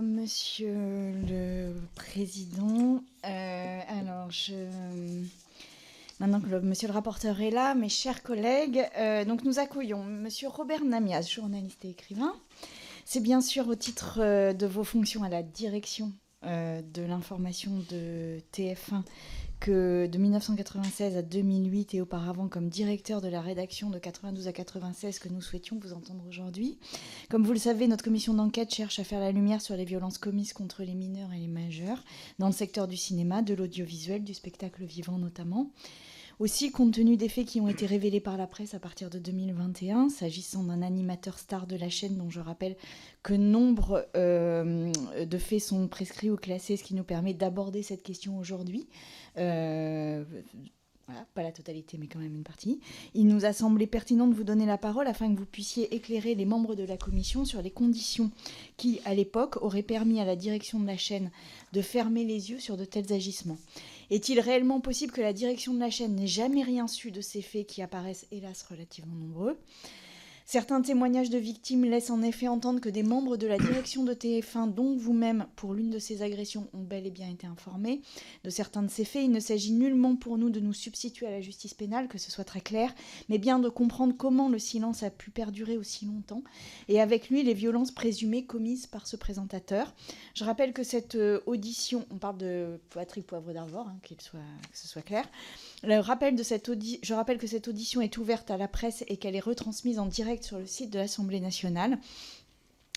Monsieur le Président. Maintenant que monsieur le rapporteur est là, mes chers collègues, donc nous accueillons Monsieur Robert Namias, journaliste et écrivain. C'est bien sûr au titre de vos fonctions à la direction de l'information de TF1 que de 1996 à 2008 et auparavant comme directeur de la rédaction de 92 à 96 que nous souhaitions vous entendre aujourd'hui. Comme vous le savez, notre commission d'enquête cherche à faire la lumière sur les violences commises contre les mineurs et les majeurs dans le secteur du cinéma, de l'audiovisuel, du spectacle vivant notamment. Aussi, compte tenu des faits qui ont été révélés par la presse à partir de 2021, s'agissant d'un animateur star de la chaîne dont je rappelle que nombre de faits sont prescrits ou classés, ce qui nous permet d'aborder cette question aujourd'hui. Voilà, pas la totalité, mais quand même une partie. Il nous a semblé pertinent de vous donner la parole afin que vous puissiez éclairer les membres de la commission sur les conditions qui, à l'époque, auraient permis à la direction de la chaîne de fermer les yeux sur de tels agissements. Est-il réellement possible que la direction de la chaîne n'ait jamais rien su de ces faits qui apparaissent, hélas, relativement nombreux ? Certains témoignages de victimes laissent en effet entendre que des membres de la direction de TF1, dont vous-même, pour l'une de ces agressions, ont bel et bien été informés de certains de ces faits. Il ne s'agit nullement pour nous de nous substituer à la justice pénale, que ce soit très clair, mais bien de comprendre comment le silence a pu perdurer aussi longtemps, et avec lui les violences présumées commises par ce présentateur. Je rappelle que cette audition, on parle de Patrick Poivre d'Arvor, que ce soit clair. Je rappelle que cette audition est ouverte à la presse et qu'elle est retransmise en direct sur le site de l'Assemblée nationale.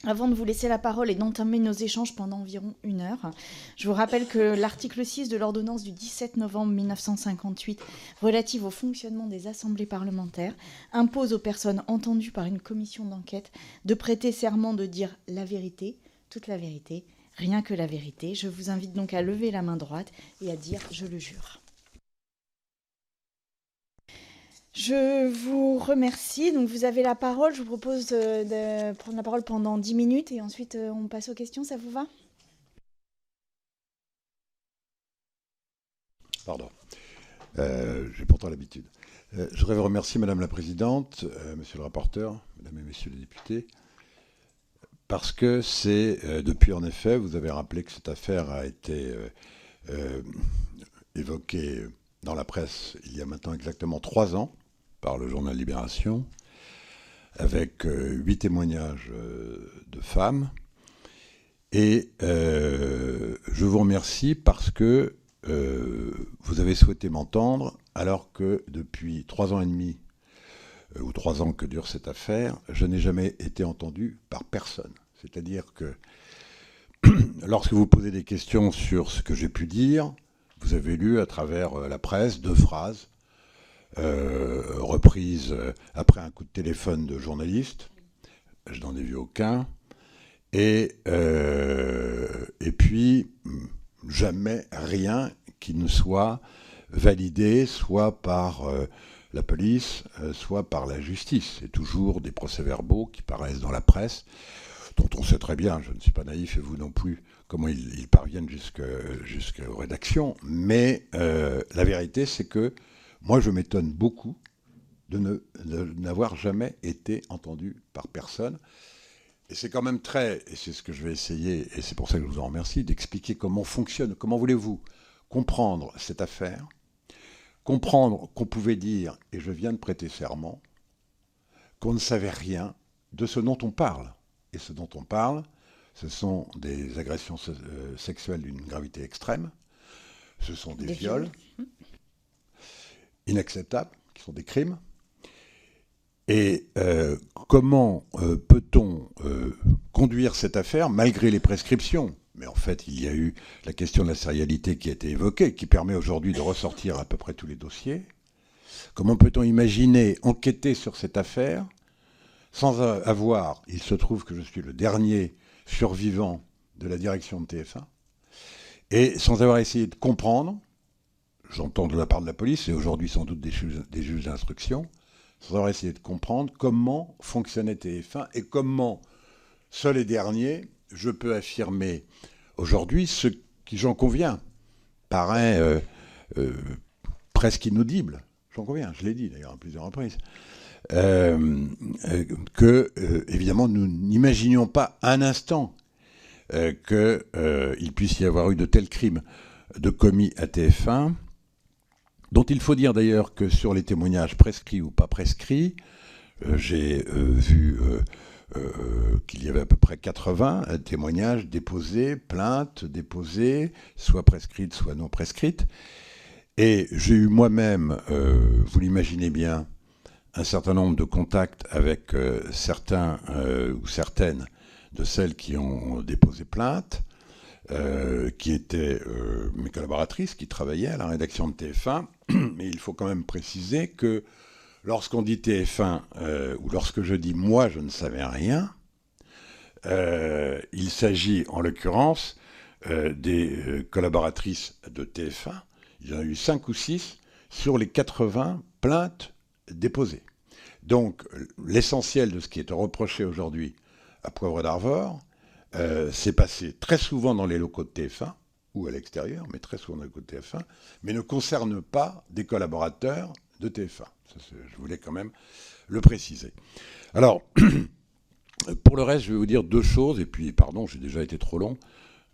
Avant de vous laisser la parole et d'entamer nos échanges pendant environ 1 heure, je vous rappelle que l'article 6 de l'ordonnance du 17 novembre 1958 relative au fonctionnement des assemblées parlementaires impose aux personnes entendues par une commission d'enquête de prêter serment de dire la vérité, toute la vérité, rien que la vérité. Je vous invite donc à lever la main droite et à dire « je le jure ». Je vous remercie. Donc vous avez la parole. Je vous propose de prendre la parole pendant 10 minutes et ensuite on passe aux questions. Ça vous va ? Pardon. J'ai pourtant l'habitude. Je voudrais vous remercier, Madame la Présidente, Monsieur le rapporteur, Mesdames et Messieurs les députés, parce que c'est, depuis en effet, vous avez rappelé que cette affaire a été évoquée dans la presse il y a maintenant exactement 3 ans, par le journal Libération, avec 8 témoignages de femmes. Et je vous remercie parce que vous avez souhaité m'entendre, alors que depuis 3 ans et demi, ou 3 ans que dure cette affaire, je n'ai jamais été entendu par personne. C'est-à-dire que lorsque vous posez des questions sur ce que j'ai pu dire, vous avez lu à travers la presse 2 phrases reprises après un coup de téléphone de journaliste. Je n'en ai vu aucun. Et puis, jamais rien qui ne soit validé, soit par la police, soit par la justice. C'est toujours des procès-verbaux qui paraissent dans la presse, dont on sait très bien, je ne suis pas naïf et vous non plus, comment ils parviennent jusqu'aux rédactions. Mais la vérité, c'est que moi, je m'étonne beaucoup de n'avoir jamais été entendu par personne. Et c'est quand même et c'est ce que je vais essayer, et c'est pour ça que je vous en remercie, d'expliquer comment fonctionne, comment voulez-vous comprendre cette affaire, comprendre qu'on pouvait dire, et je viens de prêter serment, qu'on ne savait rien de ce dont on parle. Et ce dont on parle, ce sont des agressions sexuelles d'une gravité extrême, ce sont des viols inacceptables, qui sont des crimes. Et comment peut-on conduire cette affaire malgré les prescriptions ? Mais en fait, il y a eu la question de la sérialité qui a été évoquée, qui permet aujourd'hui de ressortir à peu près tous les dossiers. Comment peut-on imaginer enquêter sur cette affaire sans avoir, il se trouve que je suis le dernier survivant de la direction de TF1, et sans avoir essayé de comprendre, j'entends de la part de la police, et aujourd'hui sans doute des juges d'instruction, sans avoir essayé de comprendre comment fonctionnait TF1 et comment, seul et dernier, je peux affirmer aujourd'hui ce qui, j'en conviens, paraît presque inaudible. J'en conviens, je l'ai dit d'ailleurs à plusieurs reprises. Que, évidemment, nous n'imaginions pas un instant qu'il puisse y avoir eu de tels crimes de commis à TF1, dont il faut dire d'ailleurs que sur les témoignages prescrits ou pas prescrits, j'ai vu qu'il y avait à peu près 80 témoignages déposés, plaintes déposées, soit prescrites, soit non prescrites. Et j'ai eu moi-même, vous l'imaginez bien, un certain nombre de contacts avec certains ou certaines de celles qui ont déposé plainte, qui étaient mes collaboratrices, qui travaillaient à la rédaction de TF1. Mais il faut quand même préciser que lorsqu'on dit TF1, ou lorsque je dis « moi, je ne savais rien », il s'agit en l'occurrence des collaboratrices de TF1. Il y en a eu 5 ou 6 sur les 80 plaintes déposées. Donc l'essentiel de ce qui est reproché aujourd'hui à Poivre d'Arvor s'est passé très souvent dans les locaux de TF1, ou à l'extérieur, mais très souvent dans les locaux de TF1, mais ne concerne pas des collaborateurs de TF1. Ça, je voulais quand même le préciser. Alors, pour le reste, je vais vous dire 2 choses, et puis, pardon, j'ai déjà été trop long.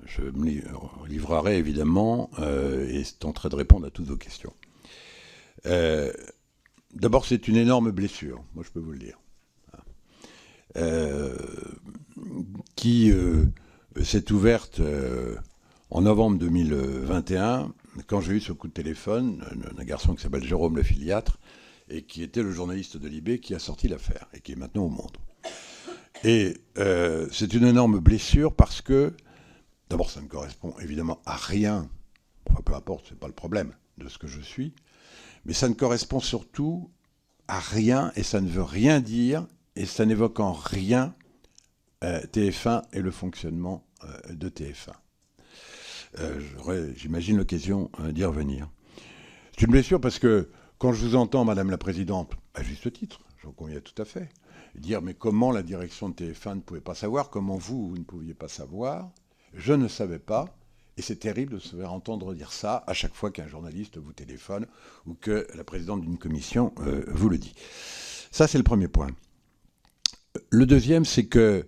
Je me livrerai évidemment et tenterai de répondre à toutes vos questions. D'abord, c'est une énorme blessure, moi je peux vous le dire, qui s'est ouverte en novembre 2021, quand j'ai eu ce coup de téléphone d'un garçon qui s'appelle Jérôme Le Filiatre, et qui était le journaliste de Libé qui a sorti l'affaire, et qui est maintenant au Monde. Et c'est une énorme blessure parce que, d'abord, ça ne correspond évidemment à rien, enfin peu importe, c'est pas le problème de ce que je suis, mais ça ne correspond surtout à rien, et ça ne veut rien dire, et ça n'évoque en rien TF1 et le fonctionnement de TF1. J'aurai, j'imagine, l'occasion d'y revenir. C'est une blessure parce que quand je vous entends, Madame la Présidente, à juste titre, j'en conviens tout à fait, dire mais comment la direction de TF1 ne pouvait pas savoir, comment vous ne pouviez pas savoir, je ne savais pas, et c'est terrible de se faire entendre dire ça à chaque fois qu'un journaliste vous téléphone ou que la présidente d'une commission vous le dit. Ça, c'est le premier point. Le deuxième, c'est que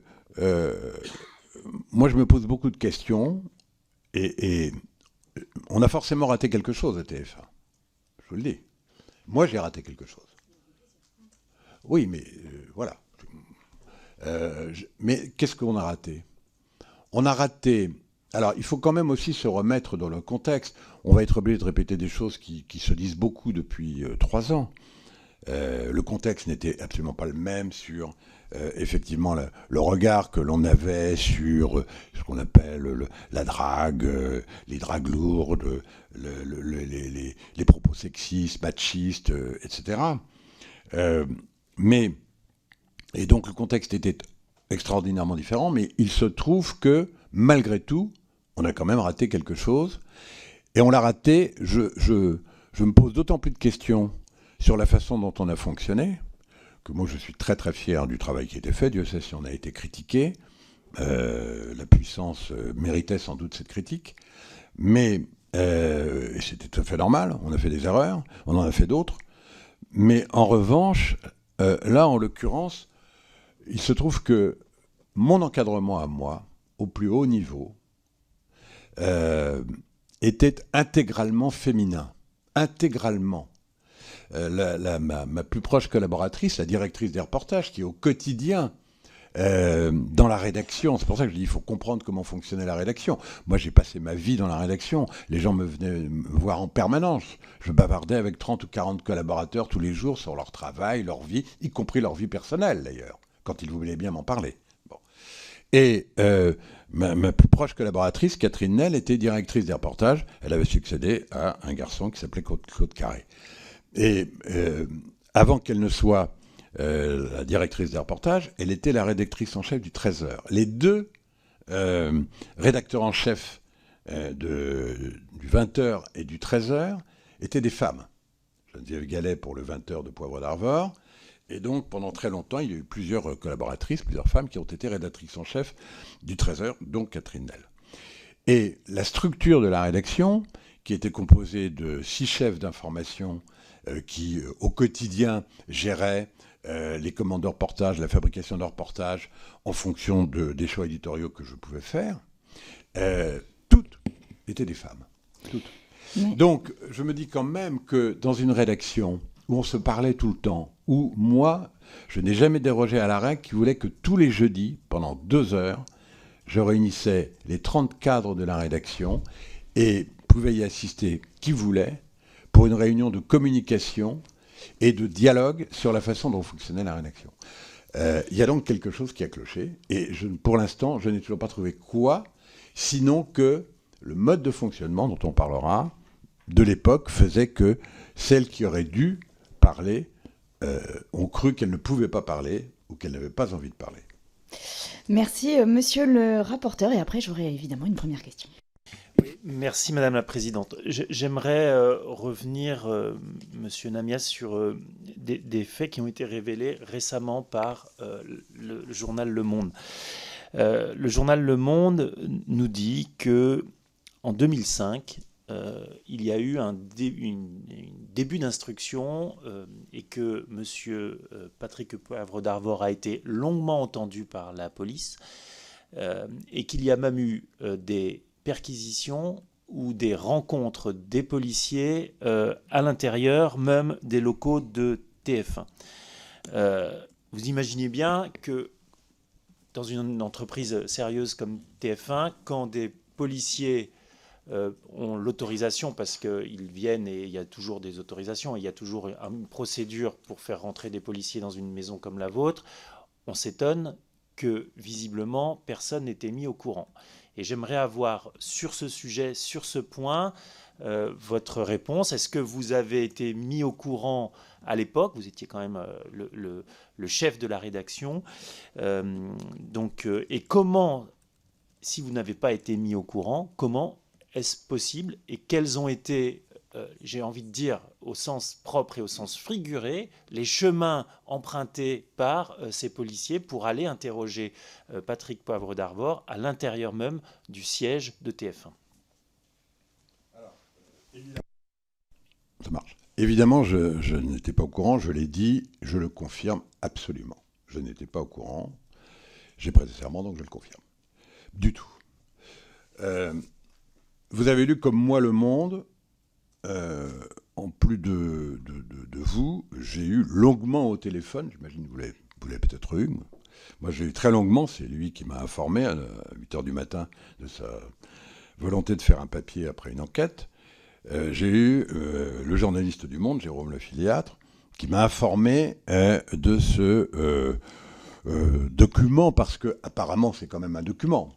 moi, je me pose beaucoup de questions, et on a forcément raté quelque chose à TF1. Je vous le dis. Moi, j'ai raté quelque chose. Oui, mais voilà. Mais qu'est-ce qu'on a raté ? On a raté... Alors, il faut quand même aussi se remettre dans le contexte. On va être obligé de répéter des choses qui se disent beaucoup depuis 3 ans. Le contexte n'était absolument pas le même sur, effectivement, le regard que l'on avait sur ce qu'on appelle la drague, les dragues lourdes, les propos sexistes, machistes, etc. Et donc le contexte était extraordinairement différent, mais il se trouve que, malgré tout, on a quand même raté quelque chose. Et on l'a raté, je me pose d'autant plus de questions sur la façon dont on a fonctionné, que moi je suis très très fier du travail qui a été fait, Dieu sait si on a été critiqué, la puissance méritait sans doute cette critique, mais c'était tout à fait normal, on a fait des erreurs, on en a fait d'autres, mais en revanche, là en l'occurrence, il se trouve que mon encadrement à moi, au plus haut niveau, était intégralement féminin, intégralement. Ma plus proche collaboratrice, la directrice des reportages, qui est au quotidien dans la rédaction, c'est pour ça que je dis il faut comprendre comment fonctionnait la rédaction. Moi, j'ai passé ma vie dans la rédaction. Les gens me venaient me voir en permanence. Je bavardais avec 30 ou 40 collaborateurs tous les jours sur leur travail, leur vie, y compris leur vie personnelle, d'ailleurs, quand ils voulaient bien m'en parler. Bon. Et ma plus proche collaboratrice, Catherine Nel, était directrice des reportages. Elle avait succédé à un garçon qui s'appelait Claude Carré. Et avant qu'elle ne soit la directrice des reportages, elle était la rédactrice en chef du 13h. Les 2 rédacteurs en chef du 20h et du 13h étaient des femmes. Geneviève Gallet pour le 20h de Poivre d'Arvor. Et donc, pendant très longtemps, il y a eu plusieurs collaboratrices, plusieurs femmes qui ont été rédactrices en chef du 13h, donc Catherine Nel. Et la structure de la rédaction, qui était composée de 6 chefs d'information qui, au quotidien, géraient les commandes de reportage, la fabrication de reportages, en fonction des choix éditoriaux que je pouvais faire, toutes étaient des femmes. Toutes. Mais... Donc, je me dis quand même que dans une rédaction où on se parlait tout le temps, où moi, je n'ai jamais dérogé à la règle qui voulait que tous les jeudis, pendant 2 heures, je réunissais les 30 cadres de la rédaction et pouvait y assister qui voulait pour une réunion de communication et de dialogue sur la façon dont fonctionnait la rédaction. Il y a donc quelque chose qui a cloché et pour l'instant, je n'ai toujours pas trouvé quoi, sinon que le mode de fonctionnement dont on parlera de l'époque faisait que celles qui auraient dû parler ont cru qu'elles ne pouvaient pas parler ou qu'elles n'avaient pas envie de parler. Merci, monsieur le rapporteur. Et après, j'aurai évidemment une première question. Oui, merci, Madame la Présidente. J'aimerais revenir, Monsieur Namias, sur des faits qui ont été révélés récemment par le journal Le Monde. Le journal Le Monde nous dit que en 2005, il y a eu un début d'instruction et que M. Patrick Poivre d'Arvor a été longuement entendu par la police et qu'il y a même eu des perquisitions ou des rencontres des policiers à l'intérieur même des locaux de TF1. Vous imaginez bien que dans une entreprise sérieuse comme TF1, quand des policiers ont l'autorisation, parce qu'ils viennent et il y a toujours des autorisations, il y a toujours une procédure pour faire rentrer des policiers dans une maison comme la vôtre, on s'étonne que visiblement personne n'était mis au courant. Et j'aimerais avoir sur ce sujet, sur ce point, votre réponse. Est-ce que vous avez été mis au courant à l'époque? Vous étiez quand même le chef de la rédaction. Et comment, si vous n'avez pas été mis au courant, comment est-ce possible et quels ont été, j'ai envie de dire, au sens propre et au sens figuré, les chemins empruntés par ces policiers pour aller interroger Patrick Poivre d'Arvor à l'intérieur même du siège de TF1? Alors, évidemment, ça marche. Évidemment, je n'étais pas au courant, je l'ai dit, je le confirme absolument. Je n'étais pas au courant, j'ai prêté serment, donc je le confirme. Du tout. Vous avez lu comme moi Le Monde. En plus de vous, j'ai eu longuement au téléphone, j'imagine que vous l'avez peut-être eu. Moi, j'ai eu très longuement, c'est lui qui m'a informé à 8h du matin de sa volonté de faire un papier après une enquête. J'ai eu le journaliste du Monde, Jérôme Le Filiatre, qui m'a informé de ce document, parce que apparemment c'est quand même un document.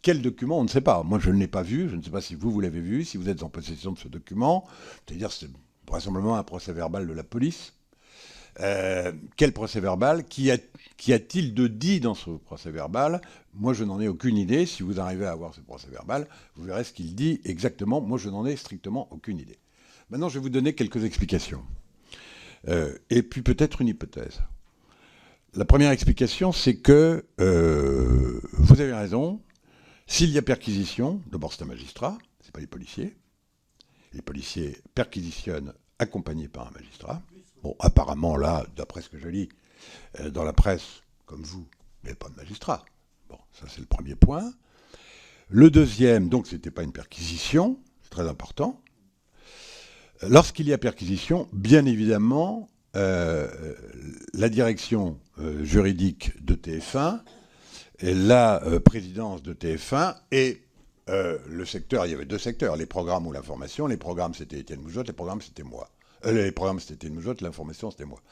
Quel document? On ne sait pas. Moi, je ne l'ai pas vu. Je ne sais pas si vous l'avez vu, si vous êtes en possession de ce document. C'est-à-dire, c'est vraisemblablement un procès-verbal de la police. Quel procès-verbal? Qu'y a-t-il de dit dans ce procès-verbal? Moi, je n'en ai aucune idée. Si vous arrivez à avoir ce procès-verbal, vous verrez ce qu'il dit exactement. Moi, je n'en ai strictement aucune idée. Maintenant, je vais vous donner quelques explications. Et puis peut-être une hypothèse. La première explication, c'est que vous avez raison. S'il y a perquisition, d'abord c'est un magistrat, c'est pas les policiers. Les policiers perquisitionnent accompagnés par un magistrat. Bon, apparemment là, d'après ce que je lis dans la presse, comme vous, il n'y avait pas de magistrat. Bon, ça c'est le premier point. Le deuxième, donc c'était pas une perquisition, c'est très important. Lorsqu'il y a perquisition, bien évidemment, la direction juridique de TF1, et la présidence de TF1 et le secteur, il y avait 2 secteurs, les programmes ou l'information. Les programmes, c'était Étienne Moujotte, les programmes, c'était moi. Les programmes, c'était Étienne Moujotte, l'information, c'était moi.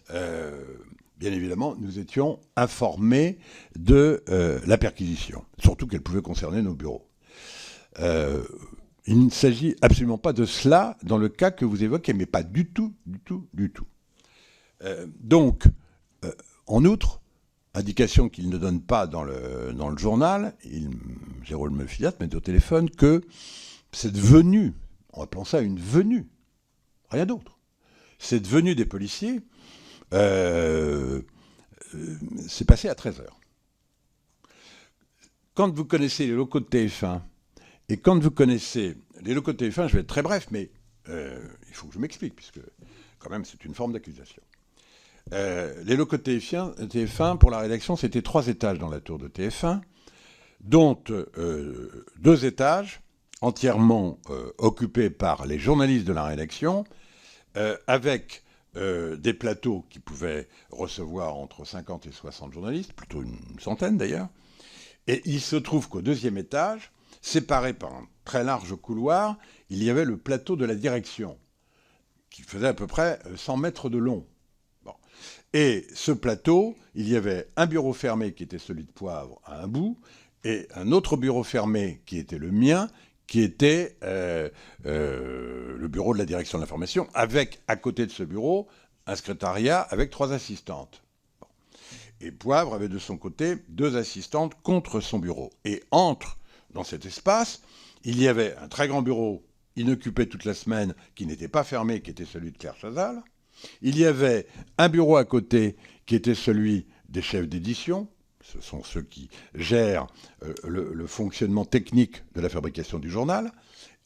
Bien évidemment, nous étions informés de la perquisition, surtout qu'elle pouvait concerner nos bureaux. Il ne s'agit absolument pas de cela dans le cas que vous évoquez, mais pas du tout, du tout, du tout. Donc, en outre, indication qu'il ne donne pas dans le journal, Jérôme Le Filiatre met au téléphone que cette venue, on appelons ça une venue, rien d'autre, cette venue des policiers s'est passée à 13h. Quand vous connaissez les locaux de TF1, et quand vous connaissez les locaux de TF1, je vais être très bref, mais il faut que je m'explique, puisque quand même c'est une forme d'accusation. Les locaux de TF1, pour la rédaction, c'était 3 étages dans la tour de TF1. dont 2 étages entièrement occupés par les journalistes de la rédaction, avec des plateaux qui pouvaient recevoir entre 50 et 60 journalistes, plutôt une centaine d'ailleurs. Et il se trouve qu'au 2e étage, séparé par un très large couloir, il y avait le plateau de la direction, qui faisait à peu près 100 mètres de long. Bon. Et ce plateau, il y avait un bureau fermé qui était celui de Poivre à un bout, et un autre bureau fermé qui était le mien, qui était le bureau de la direction de l'information, avec, à côté de ce bureau, un secrétariat avec 3 assistantes. Bon. Et Poivre avait de son côté 2 assistantes contre son bureau. Et dans cet espace, il y avait un très grand bureau inoccupé toute la semaine, qui n'était pas fermé, qui était celui de Claire Chazal. Il y avait un bureau à côté, qui était celui des chefs d'édition. Ce sont ceux qui gèrent le fonctionnement technique de la fabrication du journal.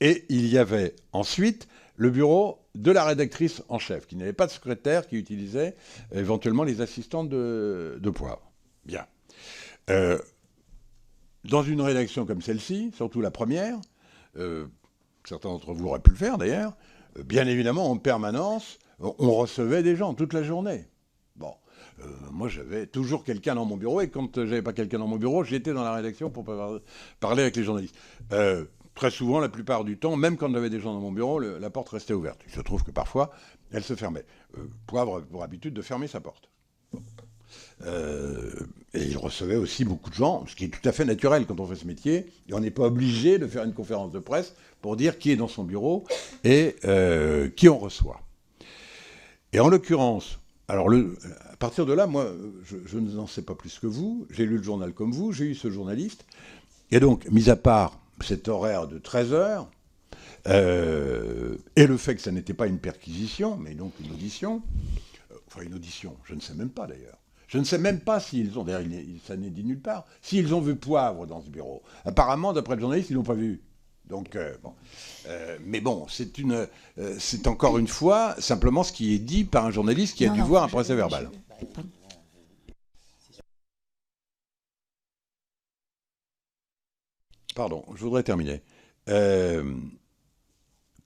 Et il y avait ensuite le bureau de la rédactrice en chef, qui n'avait pas de secrétaire, qui utilisait éventuellement les assistantes de Poivre. Bien. Dans une rédaction comme celle-ci, surtout la première, certains d'entre vous auraient pu le faire d'ailleurs, bien évidemment, en permanence, on recevait des gens toute la journée. Bon. Moi, j'avais toujours quelqu'un dans mon bureau, et quand j'avais pas quelqu'un dans mon bureau, j'étais dans la rédaction pour parler avec les journalistes. Très souvent, la plupart du temps, même quand j'avais des gens dans mon bureau, la porte restait ouverte. Il se trouve que parfois, elle se fermait. Poivre avait pour habitude de fermer sa porte. Et il recevait aussi beaucoup de gens, ce qui est tout à fait naturel quand on fait ce métier, et on n'est pas obligé de faire une conférence de presse pour dire qui est dans son bureau et qui on reçoit. Et en l'occurrence, alors à partir de là, moi, je n'en sais pas plus que vous, j'ai lu le journal comme vous, j'ai eu ce journaliste, et donc, mis à part cet horaire de 13h, et le fait que ça n'était pas une perquisition, mais donc une audition, une audition, je ne sais même pas d'ailleurs. Je ne sais même pas s'ils ont, d'ailleurs ça n'est dit nulle part, s'ils ont vu Poivre dans ce bureau. Apparemment, d'après le journaliste, ils ne l'ont pas vu. Donc, bon. Mais bon, c'est encore une fois simplement ce qui est dit par un journaliste qui a dû voir un procès-verbal. Pardon, je voudrais terminer.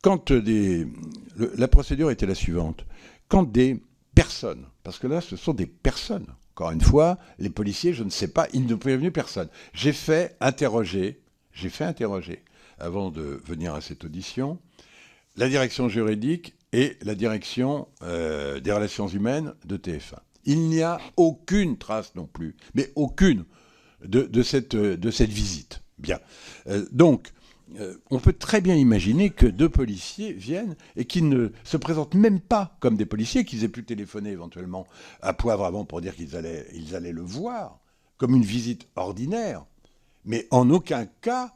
Quand la procédure était la suivante. Quand des personnes, parce que là, ce sont des personnes, encore une fois, les policiers, je ne sais pas, ils ne prévenaient personne. J'ai fait interroger, avant de venir à cette audition, la direction juridique et la direction des relations humaines de TF1. Il n'y a aucune trace non plus, mais aucune, de cette visite. Bien. Donc, on peut très bien imaginer que 2 policiers viennent et qu'ils ne se présentent même pas comme des policiers, qu'ils aient pu téléphoner éventuellement à Poivre avant pour dire qu'ils allaient le voir, comme une visite ordinaire. Mais en aucun cas,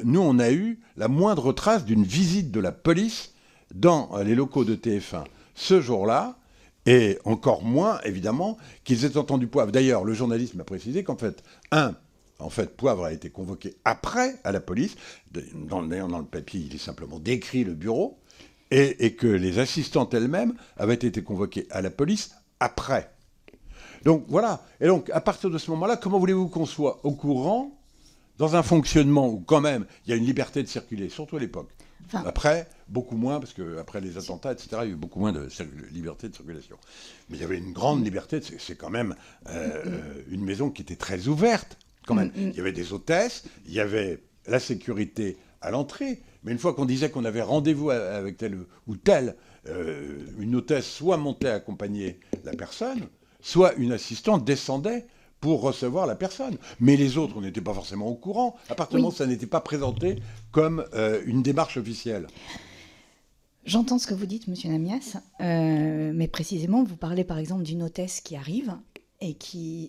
nous, on a eu la moindre trace d'une visite de la police dans les locaux de TF1 ce jour-là, et encore moins, évidemment, qu'ils aient entendu Poivre. D'ailleurs, le journaliste m'a précisé qu'en fait, Poivre a été convoqué après à la police. D'ailleurs, dans le papier, il est simplement décrit le bureau, et que les assistantes elles-mêmes avaient été convoquées à la police après. Donc voilà. Et donc, à partir de ce moment-là, comment voulez-vous qu'on soit au courant dans un fonctionnement où quand même il y a une liberté de circuler, surtout à l'époque. Après, beaucoup moins, parce qu'après les attentats, etc., il y a eu beaucoup moins de liberté de circulation. Mais il y avait une grande liberté, c'est quand même une maison qui était très ouverte, quand même. Il y avait des hôtesses, il y avait la sécurité à l'entrée, mais une fois qu'on disait qu'on avait rendez-vous avec telle ou telle, une hôtesse soit montait accompagner la personne, soit une assistante descendait pour recevoir la personne. Mais les autres, on n'était pas forcément au courant, à partir du moment où ça n'était pas présenté comme une démarche officielle. J'entends ce que vous dites, Monsieur Namias, mais précisément, vous parlez par exemple d'une hôtesse qui arrive et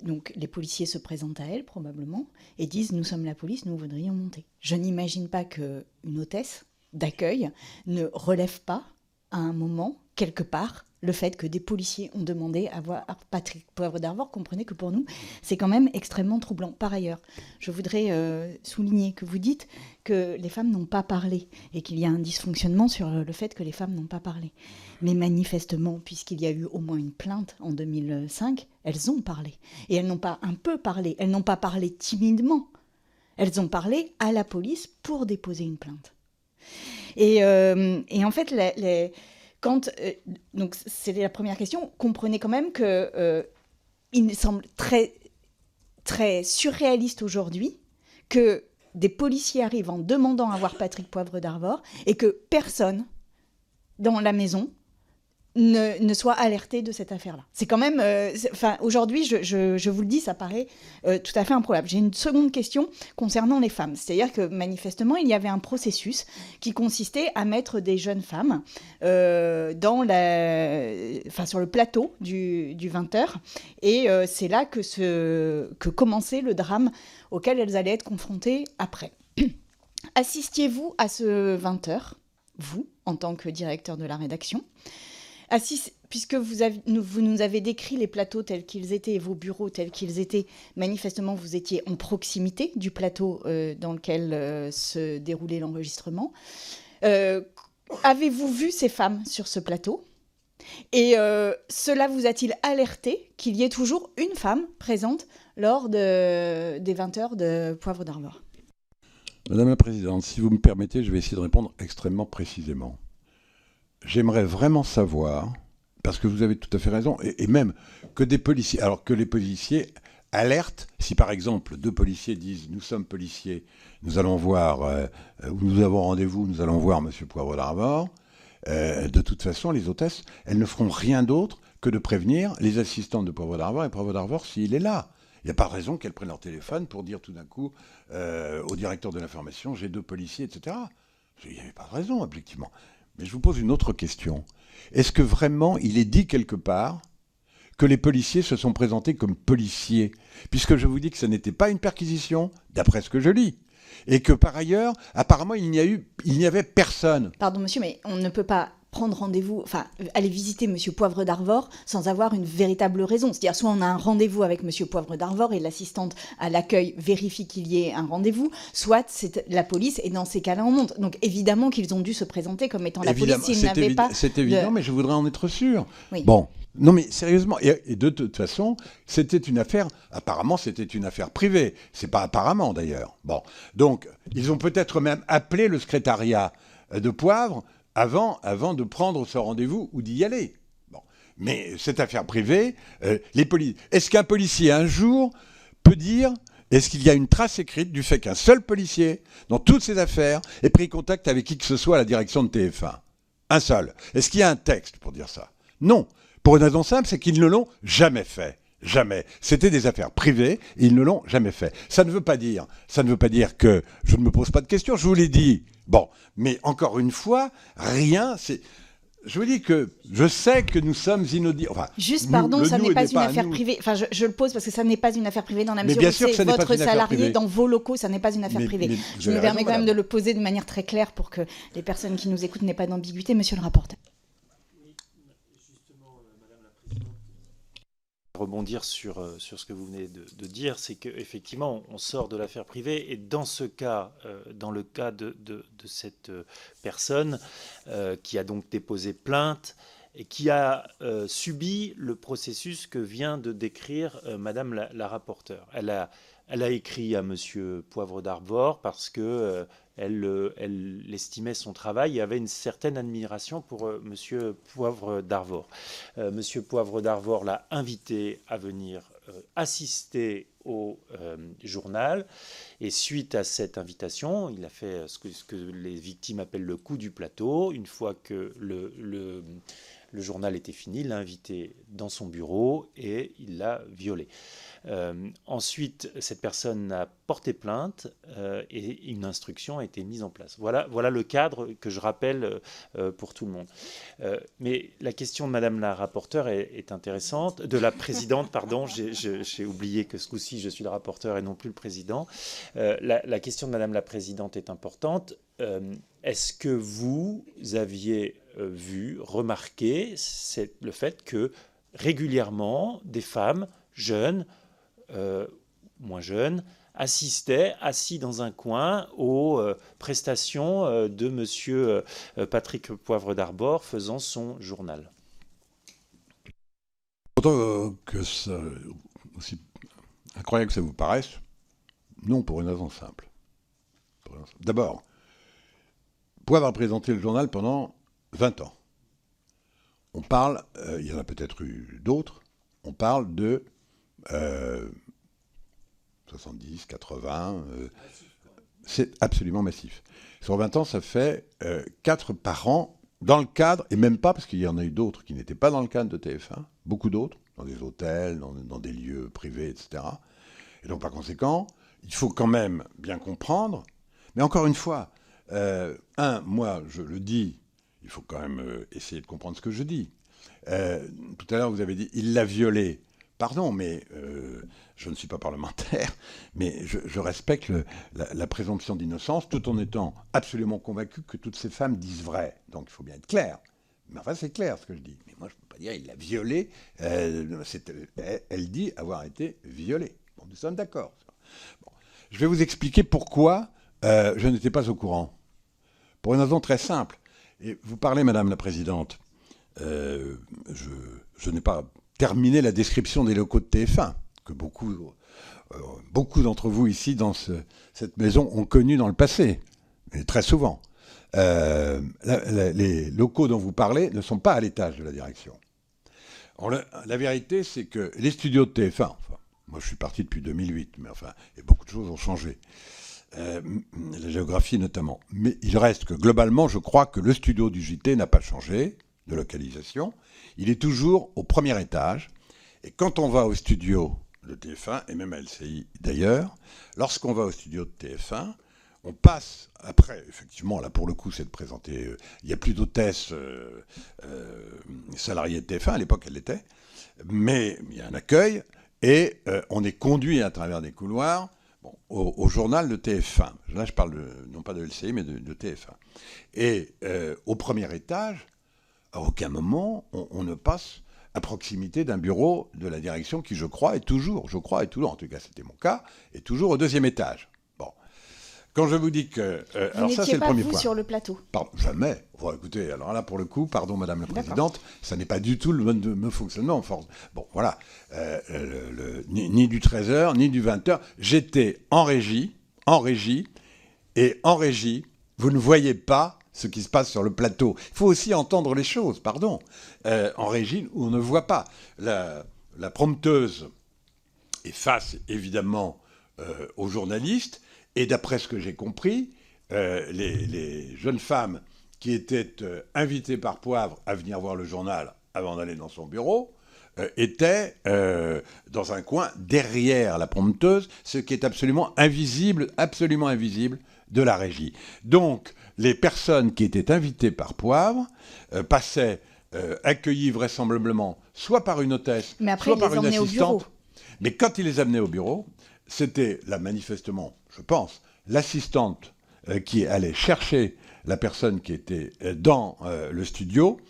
donc les policiers se présentent à elle probablement et disent « Nous sommes la police, nous voudrions monter ». Je n'imagine pas qu'une hôtesse d'accueil ne relève pas à un moment, quelque part, le fait que des policiers ont demandé à voir Patrick Poivre d'Arvor. Comprenez que pour nous, c'est quand même extrêmement troublant. Par ailleurs, je voudrais souligner que vous dites que les femmes n'ont pas parlé et qu'il y a un dysfonctionnement sur le fait que les femmes n'ont pas parlé. Mais manifestement, puisqu'il y a eu au moins une plainte en 2005, elles ont parlé. Et elles n'ont pas un peu parlé, elles n'ont pas parlé timidement. Elles ont parlé à la police pour déposer une plainte. Et en fait, donc c'était la première question, comprenez quand même que il me semble très, très surréaliste aujourd'hui que des policiers arrivent en demandant à voir Patrick Poivre d'Arvor et que personne dans la maison ne soit alerté de cette affaire-là. C'est quand même... aujourd'hui, je vous le dis, ça paraît tout à fait improbable. J'ai une seconde question concernant les femmes. C'est-à-dire que, manifestement, il y avait un processus qui consistait à mettre des jeunes femmes sur le plateau du 20h. Et c'est là que commençait le drame auquel elles allaient être confrontées après. Assistiez-vous à ce 20h, vous, en tant que directeur de la rédaction ? Puisque vous nous avez décrit les plateaux tels qu'ils étaient et vos bureaux tels qu'ils étaient, manifestement, vous étiez en proximité du plateau dans lequel se déroulait l'enregistrement. Avez-vous vu ces femmes sur ce plateau ? Et cela vous a-t-il alerté qu'il y ait toujours une femme présente lors des 20 heures de Poivre d'Arvor ? Madame la Présidente, si vous me permettez, je vais essayer de répondre extrêmement précisément. J'aimerais vraiment savoir, parce que vous avez tout à fait raison, et même que des policiers, alors que les policiers alertent, si par exemple 2 policiers disent « nous sommes policiers, nous allons voir, nous avons rendez-vous, nous allons voir M. Poivre d'Arvor », de toute façon, les hôtesses, elles ne feront rien d'autre que de prévenir les assistantes de Poivre d'Arvor et Poivre d'Arvor s'il est là. Il n'y a pas de raison qu'elles prennent leur téléphone pour dire tout d'un coup au directeur de l'information « j'ai 2 policiers », etc. Il n'y avait pas de raison, objectivement. Mais je vous pose une autre question. Est-ce que vraiment il est dit quelque part que les policiers se sont présentés comme policiers ? Puisque je vous dis que ce n'était pas une perquisition, d'après ce que je lis. Et que par ailleurs, apparemment, il n'y avait personne. Pardon, monsieur, mais on ne peut pas prendre rendez-vous, aller visiter Monsieur Poivre d'Arvor sans avoir une véritable raison. C'est-à-dire, soit on a un rendez-vous avec Monsieur Poivre d'Arvor et l'assistante à l'accueil vérifie qu'il y ait un rendez-vous, soit c'est la police et dans ces cas-là, on monte. Donc évidemment qu'ils ont dû se présenter comme étant la police s'ils n'avaient pas... C'est évident, mais je voudrais en être sûr. Oui. Bon, non mais sérieusement, et de toute façon, c'était une affaire, apparemment c'était une affaire privée. C'est pas apparemment d'ailleurs. Bon, donc ils ont peut-être même appelé le secrétariat de Poivre avant de prendre ce rendez-vous ou d'y aller. Bon. Mais cette affaire privée, est-ce qu'un policier un jour peut dire, est-ce qu'il y a une trace écrite du fait qu'un seul policier, dans toutes ces affaires, ait pris contact avec qui que ce soit à la direction de TF1 ? Un seul. Est-ce qu'il y a un texte pour dire ça ? Non. Pour une raison simple, c'est qu'ils ne l'ont jamais fait. Jamais. C'était des affaires privées et ils ne l'ont jamais fait. Ça ne veut pas dire que je ne me pose pas de questions, je vous l'ai dit. Bon, mais encore une fois, rien, je vous dis que je sais que nous sommes inaudibles. Enfin, juste, pardon, ça n'est pas une affaire privée. Enfin, je le pose parce que ça n'est pas une affaire privée dans la mesure où c'est votre salarié dans vos locaux, ça n'est pas une affaire privée. Je me permets quand même de le poser de manière très claire pour que les personnes qui nous écoutent n'aient pas d'ambiguïté, monsieur le rapporteur. Rebondir sur ce que vous venez de dire, c'est qu'effectivement, on sort de l'affaire privée et dans ce cas, dans le cas de cette personne qui a donc déposé plainte et qui a subi le processus que vient de décrire Madame la rapporteure. Elle a écrit à Monsieur Poivre d'Arvor parce que elle estimait son travail et avait une certaine admiration pour Monsieur Poivre d'Arvor. Monsieur Poivre d'Arvor l'a invité à venir assister au journal et suite à cette invitation, il a fait ce que les victimes appellent le coup du plateau. Une fois que le journal était fini, il l'a invité dans son bureau et il l'a violée. Ensuite, cette personne a porté plainte et une instruction a été mise en place. Voilà le cadre que je rappelle pour tout le monde. Mais la question de Madame la rapporteure est intéressante, de la présidente, pardon, j'ai oublié que ce coup-ci je suis le rapporteur et non plus le président. La question de Madame la présidente est importante. Est-ce que vous aviez remarqué le fait que régulièrement des femmes jeunes, moins jeunes, assistaient, assis dans un coin, aux prestations de Monsieur Patrick Poivre d'Arvor faisant son journal. Autant que ça, aussi incroyable que ça vous paraisse, non, pour une raison simple. D'abord, Poivre a présenté le journal pendant 20 ans. On parle, il y en a peut-être eu d'autres, on parle de 70, 80, c'est absolument massif. Sur 20 ans, ça fait 4 par an, dans le cadre, et même pas, parce qu'il y en a eu d'autres qui n'étaient pas dans le cadre de TF1, beaucoup d'autres, dans des hôtels, dans des lieux privés, etc. Et donc, par conséquent, il faut quand même bien comprendre, mais encore une fois, moi, je le dis, il faut quand même essayer de comprendre ce que je dis. Tout à l'heure, vous avez dit, il l'a violée. Pardon, mais je ne suis pas parlementaire, mais je respecte la présomption d'innocence tout en étant absolument convaincu que toutes ces femmes disent vrai. Donc il faut bien être clair. Mais enfin, c'est clair ce que je dis. Mais moi, je ne peux pas dire il l'a violée. Elle dit avoir été violée. Bon, nous sommes d'accord. Bon. Je vais vous expliquer pourquoi je n'étais pas au courant. Pour une raison très simple. Et vous parlez, Madame la Présidente, je n'ai pas terminé la description des locaux de TF1, que beaucoup d'entre vous ici, dans cette maison, ont connu dans le passé, et très souvent. Les locaux dont vous parlez ne sont pas à l'étage de la direction. Alors, la vérité, c'est que les studios de TF1, enfin, moi je suis parti depuis 2008, mais enfin, et beaucoup de choses ont changé. La géographie notamment. Mais il reste que globalement, je crois que le studio du JT n'a pas changé de localisation. Il est toujours au premier étage. Et quand on va au studio de TF1, et même à LCI d'ailleurs, lorsqu'on va au studio de TF1, on passe après, effectivement, là pour le coup, c'est de présenter. Il n'y a plus d'hôtesse salariée de TF1, à l'époque elle l'était, mais il y a un accueil et on est conduit à travers des couloirs au journal de TF1. Là, je parle non pas de LCI, mais de TF1. Et au premier étage, à aucun moment, on ne passe à proximité d'un bureau de la direction qui, je crois, est toujours, en tout cas c'était mon cas, est toujours au deuxième étage. Bon. Quand je vous dis que... alors ça, c'est le premier point. Sur le plateau. Pardon, jamais. Bon, écoutez, alors là, pour le coup, pardon, Madame la Présidente, ça n'est pas du tout le mode de fonctionnement. Bon, voilà. Ni du 13h, ni du 20h. J'étais en régie, et en régie, vous ne voyez pas ce qui se passe sur le plateau. Il faut aussi entendre les choses, pardon. En régie, où on ne voit pas. La prompteuse est face, évidemment, aux journalistes. Et d'après ce que j'ai compris, les jeunes femmes qui étaient invitées par Poivre à venir voir le journal avant d'aller dans son bureau étaient dans un coin derrière la prompteuse, ce qui est absolument invisible de la régie. Donc, les personnes qui étaient invitées par Poivre passaient accueillies vraisemblablement soit par une hôtesse, soit par une assistante. Mais quand il les amenait au bureau, c'était là manifestement, je pense, l'assistante qui allait chercher la personne qui était dans le studio.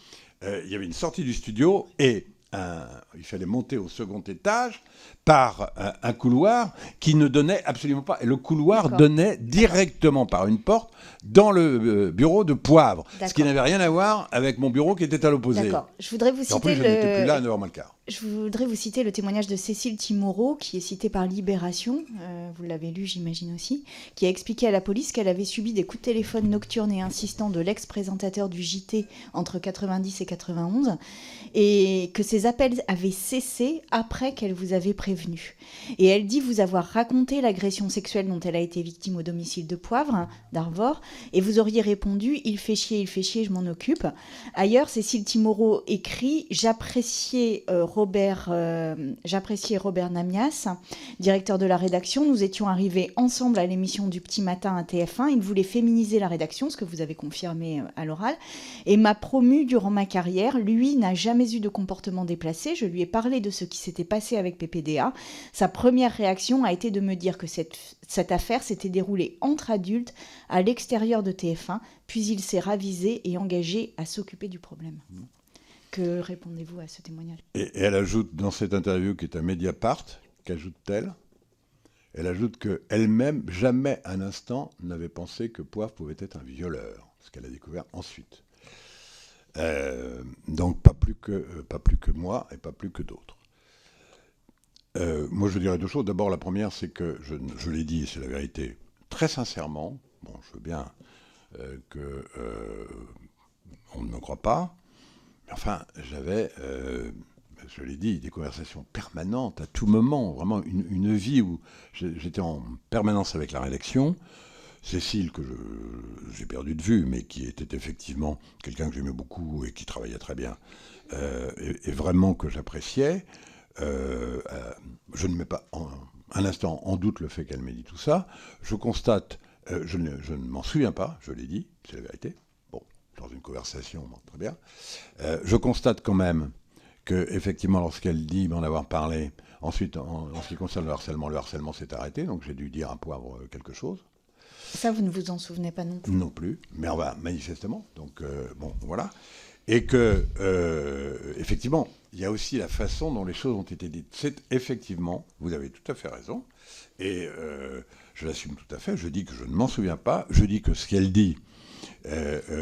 Il y avait une sortie du studio et il fallait monter au second étage par un couloir qui ne donnait absolument pas. Et le couloir donnait directement par une porte dans le bureau de Poivre. Ce qui n'avait rien à voir avec mon bureau qui était à l'opposé. D'accord. Je voudrais vous citer en plus, je n'étais plus là à 9h15. Je voudrais vous citer le témoignage de Cécile Timorot, qui est cité par Libération, vous l'avez lu j'imagine aussi, qui a expliqué à la police qu'elle avait subi des coups de téléphone nocturnes et insistants de l'ex-présentateur du JT entre 90 et 91, et que ces appels avaient cessé après qu'elle vous avait prévenu. Et elle dit vous avoir raconté l'agression sexuelle dont elle a été victime au domicile de Poivre, d'Arvor, et vous auriez répondu « il fait chier, je m'en occupe ». Ailleurs, Cécile Timorot écrit « J'appréciais Robert Namias, directeur de la rédaction. Nous étions arrivés ensemble à l'émission du Petit Matin à TF1. Il voulait féminiser la rédaction, ce que vous avez confirmé à l'oral, et m'a promu durant ma carrière. Lui n'a jamais eu de comportement déplacé. Je lui ai parlé de ce qui s'était passé avec PPDA. Sa première réaction a été de me dire que cette affaire s'était déroulée entre adultes à l'extérieur de TF1, puis il s'est ravisé et engagé à s'occuper du problème. » Que répondez-vous à ce témoignage ? Et elle ajoute dans cette interview qui est à Mediapart, qu'ajoute-t-elle ? Elle ajoute qu'elle-même, jamais un instant, n'avait pensé que Poivre pouvait être un violeur, ce qu'elle a découvert ensuite. Donc pas plus que moi et pas plus que d'autres. Moi je dirais deux choses. D'abord la première c'est que, je l'ai dit et c'est la vérité, très sincèrement, Bon, je veux bien que on ne me croit pas. Mais enfin, j'avais, je l'ai dit, des conversations permanentes à tout moment. Vraiment une vie où j'étais en permanence avec la rédaction. Cécile, que j'ai perdu de vue, mais qui était effectivement quelqu'un que j'aimais beaucoup et qui travaillait très bien, et vraiment que j'appréciais. Je ne mets pas un instant en doute le fait qu'elle m'ait dit tout ça. Je constate, je ne m'en souviens pas, je l'ai dit, c'est la vérité. Bon, dans une conversation, bon, très bien. Je constate quand même que, effectivement, lorsqu'elle dit m'en avoir parlé, ensuite, en ce qui concerne le harcèlement s'est arrêté, donc j'ai dû dire à Poivre quelque chose. Ça, vous ne vous en souvenez pas non plus? Non plus, mais manifestement. Donc, bon, voilà. Et que, effectivement, il y a aussi la façon dont les choses ont été dites. C'est effectivement, vous avez tout à fait raison, et je l'assume tout à fait. Je dis que je ne m'en souviens pas. Je dis que ce qu'elle dit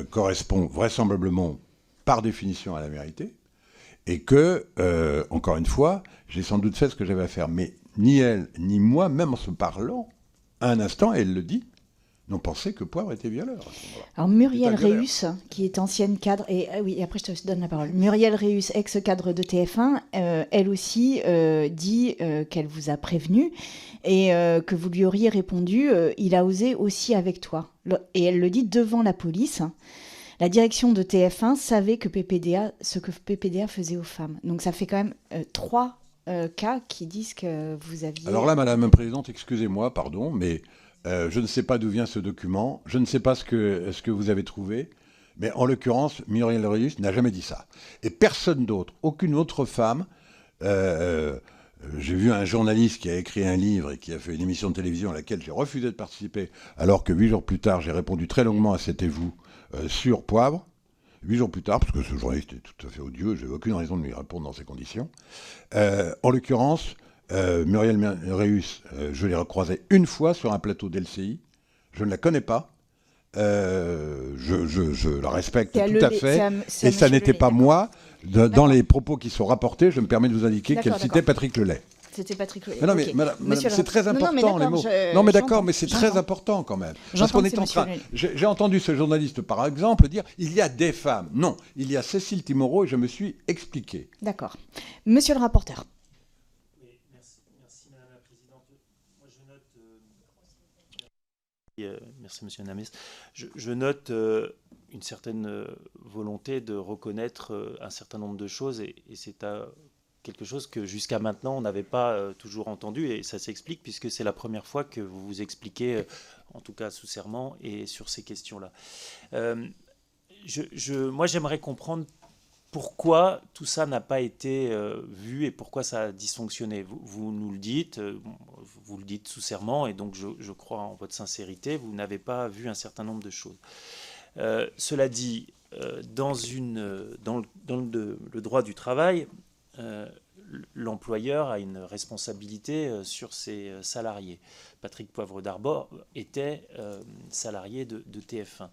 correspond vraisemblablement, par définition, à la vérité, et que, encore une fois, j'ai sans doute fait ce que j'avais à faire. Mais ni elle, ni moi, même en se parlant, à un instant, elle le dit, n'ont pensé que Poivre était violeur. Alors Muriel Réus, qui est ancienne cadre, et oui, après je te donne la parole. Muriel Réus, ex-cadre de TF1, elle aussi dit qu'elle vous a prévenu et que vous lui auriez répondu il a osé aussi avec toi. Et elle le dit devant la police. La direction de TF1 savait que ce que PPDA faisait aux femmes. Donc ça fait quand même 3 cas qui disent que vous aviez... Alors là, Madame la Présidente, excusez-moi, pardon, mais... je ne sais pas d'où vient ce document, je ne sais pas ce que vous avez trouvé, mais en l'occurrence, Muriel Réus n'a jamais dit ça. Et personne d'autre, aucune autre femme, j'ai vu un journaliste qui a écrit un livre et qui a fait une émission de télévision à laquelle j'ai refusé de participer, alors que 8 jours plus tard, j'ai répondu très longuement à C'était-vous sur Poivre. 8 jours plus tard, parce que ce journaliste est tout à fait odieux, je n'ai aucune raison de lui répondre dans ces conditions. En l'occurrence... Muriel Réus, je l'ai recroisée une fois sur un plateau d'LCI. Je ne la connais pas. Je la respecte tout à fait. Et ça n'était pas moi. Dans les propos qui sont rapportés, je me permets de vous indiquer qu'elle citait Patrick Lelay. C'était Patrick Lelay. Mais non, mais madame, c'est très important, les mots. Non, mais d'accord, mais c'est très important quand même. Parce qu'on est en train... J'ai entendu ce journaliste, par exemple, dire il y a des femmes. Non, il y a Cécile Timorot et je me suis expliqué. D'accord. Monsieur le rapporteur. Merci, Monsieur Namias. Je note une certaine volonté de reconnaître un certain nombre de choses et c'est quelque chose que jusqu'à maintenant on n'avait pas toujours entendu et ça s'explique puisque c'est la première fois que vous vous expliquez, en tout cas sous serment, et sur ces questions-là. Moi, j'aimerais comprendre pourquoi tout ça n'a pas été vu et pourquoi ça a dysfonctionné. Vous nous le dites, vous le dites sous serment, et donc je crois en votre sincérité, vous n'avez pas vu un certain nombre de choses. Cela dit, dans le droit du travail, l'employeur a une responsabilité sur ses salariés. Patrick Poivre d'Arbour était salarié de TF1.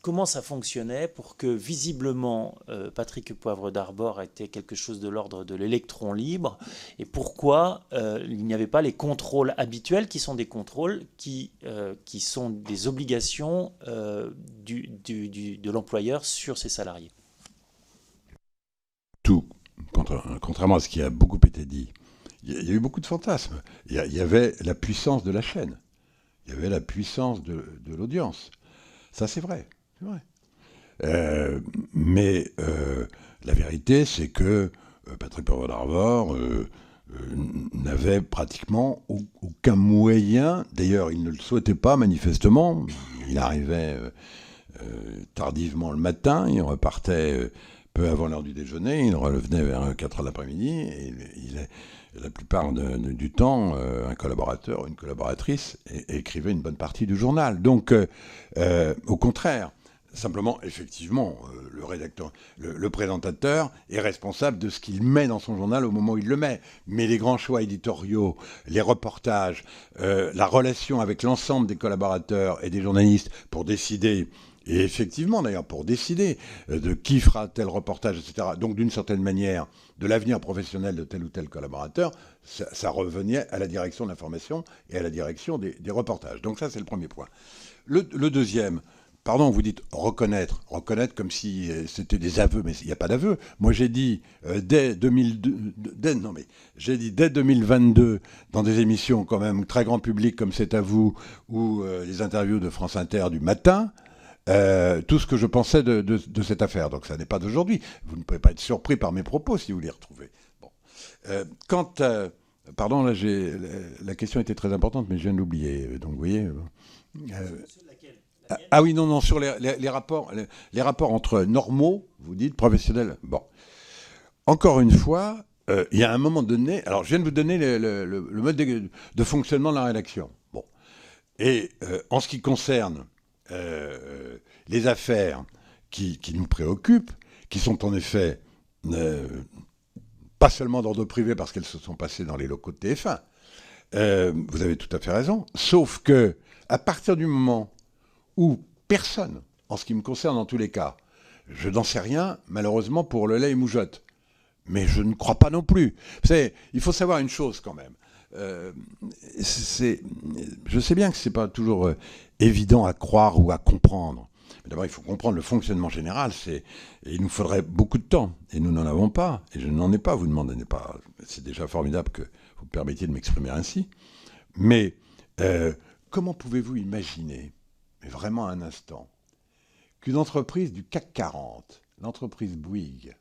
Comment ça fonctionnait pour que visiblement Patrick Poivre d'Arbour était quelque chose de l'ordre de l'électron libre et pourquoi il n'y avait pas les contrôles habituels qui sont des contrôles qui sont des obligations de l'employeur sur ses salariés? Tout, contrairement à ce qui a beaucoup été dit, il y a eu beaucoup de fantasmes. Il y avait la puissance de la chaîne, il y avait la puissance de l'audience. Ça, c'est vrai. Mais la vérité, c'est que Patrick Poivre d'Arbour n'avait pratiquement aucun moyen. D'ailleurs, il ne le souhaitait pas, manifestement. Il arrivait tardivement le matin, il repartait peu avant l'heure du déjeuner, il revenait vers 4 heures de l'après-midi, et la plupart du temps, un collaborateur ou une collaboratrice écrivait une bonne partie du journal. Donc, au contraire, Simplement, effectivement, le présentateur est responsable de ce qu'il met dans son journal au moment où il le met. Mais les grands choix éditoriaux, les reportages, la relation avec l'ensemble des collaborateurs et des journalistes pour décider, et effectivement d'ailleurs pour décider de qui fera tel reportage, etc. Donc d'une certaine manière, de l'avenir professionnel de tel ou tel collaborateur, ça revenait à la direction de l'information et à la direction des reportages. Donc ça, c'est le premier point. Le deuxième... Pardon, vous dites reconnaître comme si c'était des aveux, mais il n'y a pas d'aveu. Moi, j'ai dit dès 2022, dans des émissions quand même très grand public comme C'est à vous, ou les interviews de France Inter du matin, tout ce que je pensais de cette affaire. Donc ça n'est pas d'aujourd'hui. Vous ne pouvez pas être surpris par mes propos si vous les retrouvez. Bon. Pardon, là, la question était très importante, mais je viens de l'oublier. Donc vous voyez... Ah oui, non, sur les rapports entre normaux, vous dites, professionnels. Bon. Encore une fois, il y a un moment donné... Alors, je viens de vous donner le mode de fonctionnement de la rédaction. Bon. Et en ce qui concerne les affaires qui nous préoccupent, qui sont en effet pas seulement d'ordre privé parce qu'elles se sont passées dans les locaux de TF1, vous avez tout à fait raison, sauf que à partir du moment où personne, en ce qui me concerne en tous les cas, je n'en sais rien, malheureusement, pour le lait et moujotte. Mais je ne crois pas non plus. Vous savez, il faut savoir une chose quand même. Je sais bien que ce n'est pas toujours évident à croire ou à comprendre. Mais d'abord, il faut comprendre le fonctionnement général. Et il nous faudrait beaucoup de temps. Et nous n'en avons pas. Et je n'en ai pas, vous ne m'en donnez pas. C'est déjà formidable que vous me permettiez de m'exprimer ainsi. Mais comment pouvez-vous imaginer, mais vraiment un instant, qu'une entreprise du CAC 40, l'entreprise Bouygues,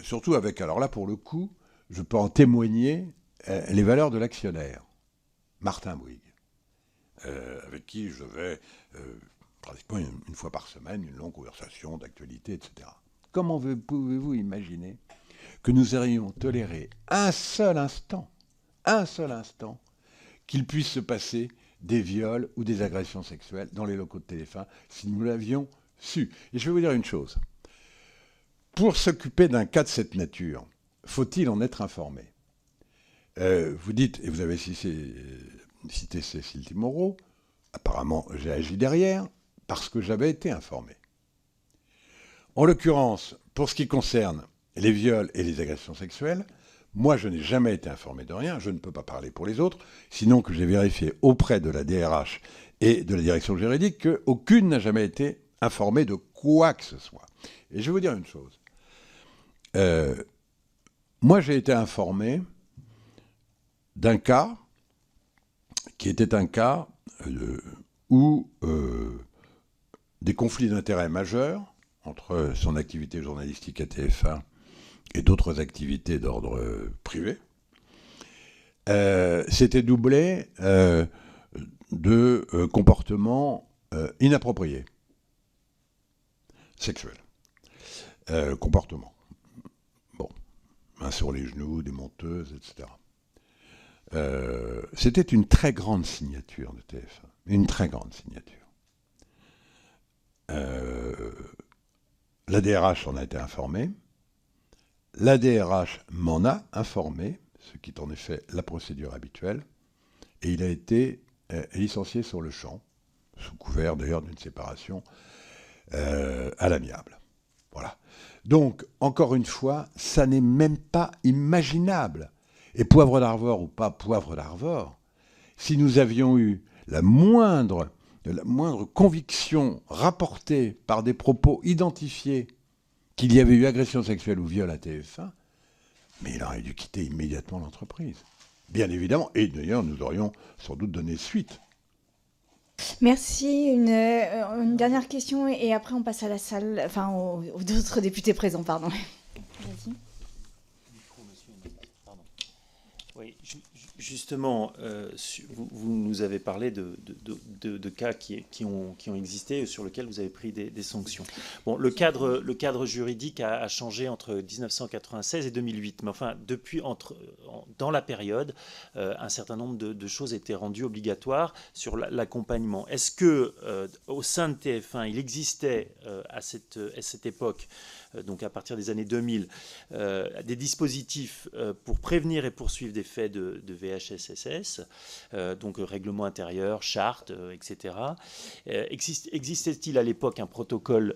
surtout avec, alors là pour le coup, je peux en témoigner, les valeurs de l'actionnaire, Martin Bouygues, avec qui je vais pratiquement une fois par semaine, une longue conversation d'actualité, etc. Comment pouvez-vous imaginer que nous aurions toléré un seul instant, qu'il puisse se passer des viols ou des agressions sexuelles dans les locaux de TF1 si nous l'avions su. Et je vais vous dire une chose. Pour s'occuper d'un cas de cette nature, faut-il en être informé ? Vous dites, et vous avez cité Cécile Moreau, apparemment j'ai agi derrière parce que j'avais été informé. En l'occurrence, pour ce qui concerne les viols et les agressions sexuelles, moi, je n'ai jamais été informé de rien, je ne peux pas parler pour les autres, sinon que j'ai vérifié auprès de la DRH et de la direction juridique qu'aucune n'a jamais été informée de quoi que ce soit. Et je vais vous dire une chose. Moi, j'ai été informé d'un cas qui était un cas où des conflits d'intérêts majeurs entre son activité journalistique à TF1 et d'autres activités d'ordre privé, s'était doublé de comportements inappropriés, sexuels. Comportements. Bon, main sur les genoux, des monteuses, etc. C'était une très grande signature de TF1, une très grande signature. La DRH en a été informée. La DRH m'en a informé, ce qui est en effet la procédure habituelle, et il a été licencié sur le champ, sous couvert d'ailleurs d'une séparation à l'amiable. Voilà. Donc, encore une fois, ça n'est même pas imaginable. Et Poivre d'Arvor ou pas Poivre d'Arvor, si nous avions eu la moindre conviction rapportée par des propos identifiés qu'il y avait eu agression sexuelle ou viol à TF1, mais il aurait dû quitter immédiatement l'entreprise. Bien évidemment, et d'ailleurs nous aurions sans doute donné suite. Merci. Une dernière question et après on passe à la salle, enfin aux autres députés présents, pardon. Vas-y. Oui, Justement, vous nous avez parlé de cas qui ont existé, sur lesquels vous avez pris des sanctions. Bon, le cadre juridique a changé entre 1996 et 2008, mais enfin, dans la période, un certain nombre de choses étaient rendues obligatoires sur l'accompagnement. Est-ce que au sein de TF1, il existait à cette époque, donc à partir des années 2000, des dispositifs pour prévenir et poursuivre des faits de VHSSS, donc règlement intérieur, charte, etc. Existait-il à l'époque un protocole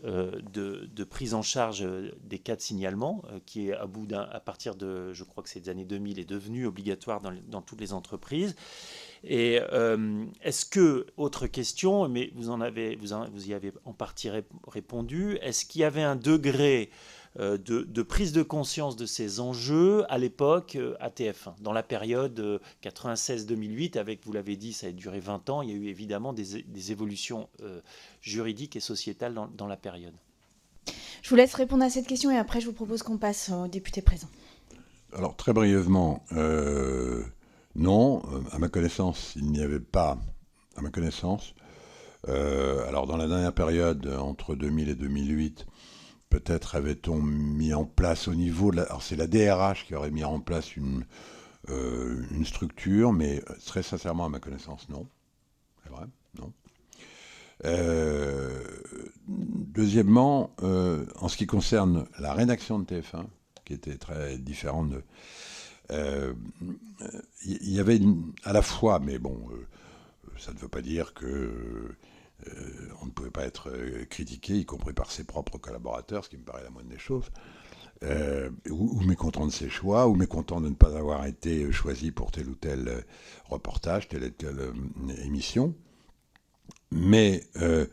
de prise en charge des cas de signalement qui est à partir de, je crois que c'est des années 2000, est devenu obligatoire dans toutes les entreprises? Et est-ce que, autre question, mais vous y avez en partie répondu, est-ce qu'il y avait un degré de prise de conscience de ces enjeux à l'époque à TF1, dans la période 96-2008, avec, vous l'avez dit, ça a duré 20 ans, il y a eu évidemment des évolutions juridiques et sociétales dans la période. Je vous laisse répondre à cette question et après je vous propose qu'on passe aux députés présents. Alors très brièvement, non, à ma connaissance, il n'y avait pas, à ma connaissance. Alors dans la dernière période, entre 2000 et 2008, peut-être avait-on mis en place au niveau de alors c'est la DRH qui aurait mis en place une structure, mais très sincèrement, à ma connaissance, non. C'est vrai, non. Deuxièmement, en ce qui concerne la rédaction de TF1, qui était très différente de... Il y avait à la fois, mais bon, ça ne veut pas dire que on ne pouvait pas être critiqué, y compris par ses propres collaborateurs, ce qui me paraît la moindre des choses, ou mécontent de ses choix, ou mécontent de ne pas avoir été choisi pour tel ou tel reportage, telle ou telle émission. Mais il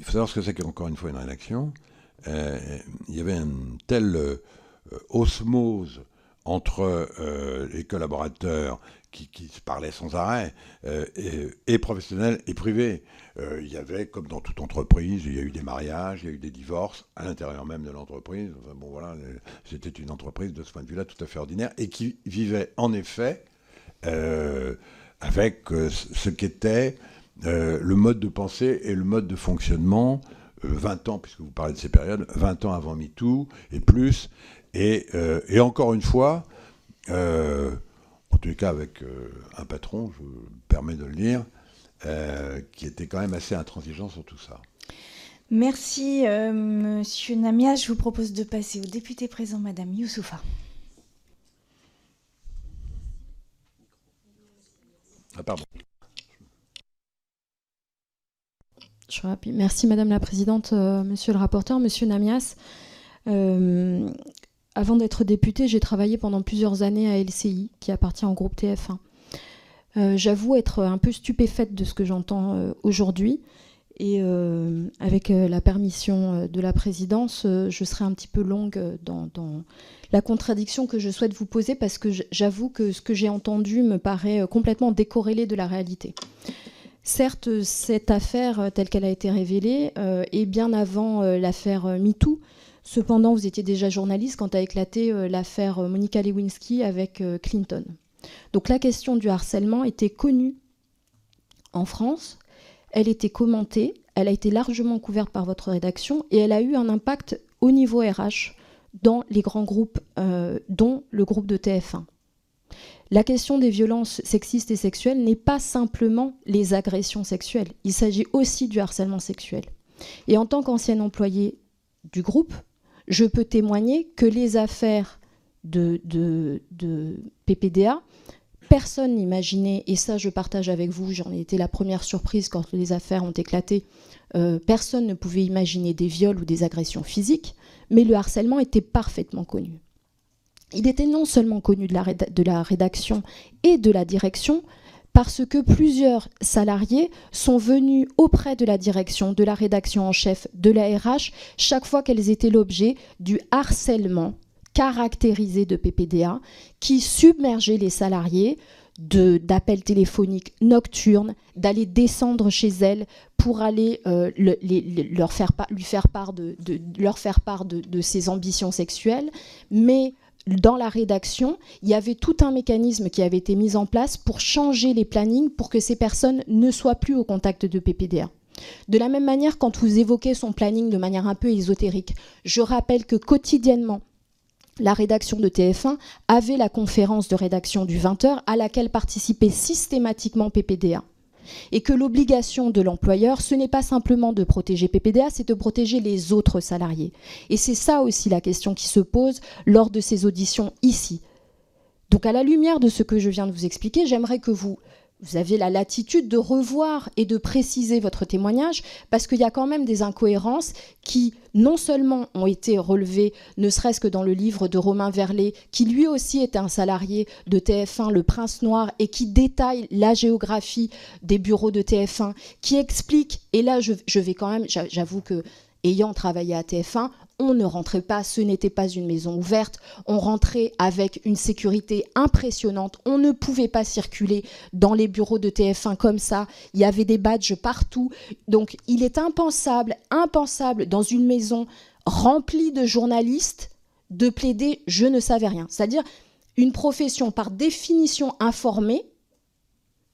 faut savoir ce que c'est qu'encore une fois une rédaction. Il y avait une telle osmose entre les collaborateurs qui se parlaient sans arrêt, et professionnels et privés. Il y avait, comme dans toute entreprise, il y a eu des mariages, il y a eu des divorces à l'intérieur même de l'entreprise. Enfin, bon, voilà, c'était une entreprise de ce point de vue-là tout à fait ordinaire et qui vivait en effet avec ce qu'était le mode de pensée et le mode de fonctionnement 20 ans, puisque vous parlez de ces périodes, 20 ans avant MeToo et plus. Et encore une fois, en tous les cas avec un patron, je me permets de le dire, qui était quand même assez intransigeant sur tout ça. Merci, Monsieur Namias. Je vous propose de passer au député présent, Madame Youssoufa. Ah, pardon. Je suis rapide. Merci Madame la Présidente, Monsieur le rapporteur, Monsieur Namias. Avant d'être députée, j'ai travaillé pendant plusieurs années à LCI, qui appartient au groupe TF1. J'avoue être un peu stupéfaite de ce que j'entends aujourd'hui. Et avec la permission de la présidence, je serai un petit peu longue dans la contradiction que je souhaite vous poser, parce que j'avoue que ce que j'ai entendu me paraît complètement décorrélé de la réalité. Certes, cette affaire telle qu'elle a été révélée est bien avant l'affaire MeToo. Cependant, vous étiez déjà journaliste quand a éclaté l'affaire Monica Lewinsky avec Clinton. Donc la question du harcèlement était connue en France, elle était commentée, elle a été largement couverte par votre rédaction et elle a eu un impact au niveau RH dans les grands groupes, dont le groupe de TF1. La question des violences sexistes et sexuelles n'est pas simplement les agressions sexuelles, il s'agit aussi du harcèlement sexuel. Et en tant qu'ancienne employée du groupe, je peux témoigner que les affaires de PPDA, personne n'imaginait, et ça je partage avec vous, j'en ai été la première surprise quand les affaires ont éclaté, personne ne pouvait imaginer des viols ou des agressions physiques, mais le harcèlement était parfaitement connu. Il était non seulement connu de la rédaction et de la direction, parce que plusieurs salariés sont venus auprès de la direction, de la rédaction en chef, de la RH, chaque fois qu'elles étaient l'objet du harcèlement caractérisé de PPDA, qui submergeait les salariés d'appels téléphoniques nocturnes, d'aller descendre chez elles pour aller leur faire part de ses ambitions sexuelles, mais dans la rédaction, il y avait tout un mécanisme qui avait été mis en place pour changer les plannings pour que ces personnes ne soient plus au contact de PPDA. De la même manière, quand vous évoquez son planning de manière un peu ésotérique, je rappelle que quotidiennement, la rédaction de TF1 avait la conférence de rédaction du 20h à laquelle participait systématiquement PPDA. Et que l'obligation de l'employeur, ce n'est pas simplement de protéger PPDA, c'est de protéger les autres salariés. Et c'est ça aussi la question qui se pose lors de ces auditions ici. Donc à la lumière de ce que je viens de vous expliquer, j'aimerais que vous avez la latitude de revoir et de préciser votre témoignage, parce qu'il y a quand même des incohérences qui, non seulement ont été relevées, ne serait-ce que dans le livre de Romain Verlet, qui lui aussi était un salarié de TF1, Le Prince Noir, et qui détaille la géographie des bureaux de TF1, qui explique, et là je vais quand même, j'avoue que, ayant travaillé à TF1, on ne rentrait pas, ce n'était pas une maison ouverte, on rentrait avec une sécurité impressionnante, on ne pouvait pas circuler dans les bureaux de TF1 comme ça, il y avait des badges partout, donc il est impensable dans une maison remplie de journalistes de plaider « je ne savais rien », c'est-à-dire une profession par définition informée,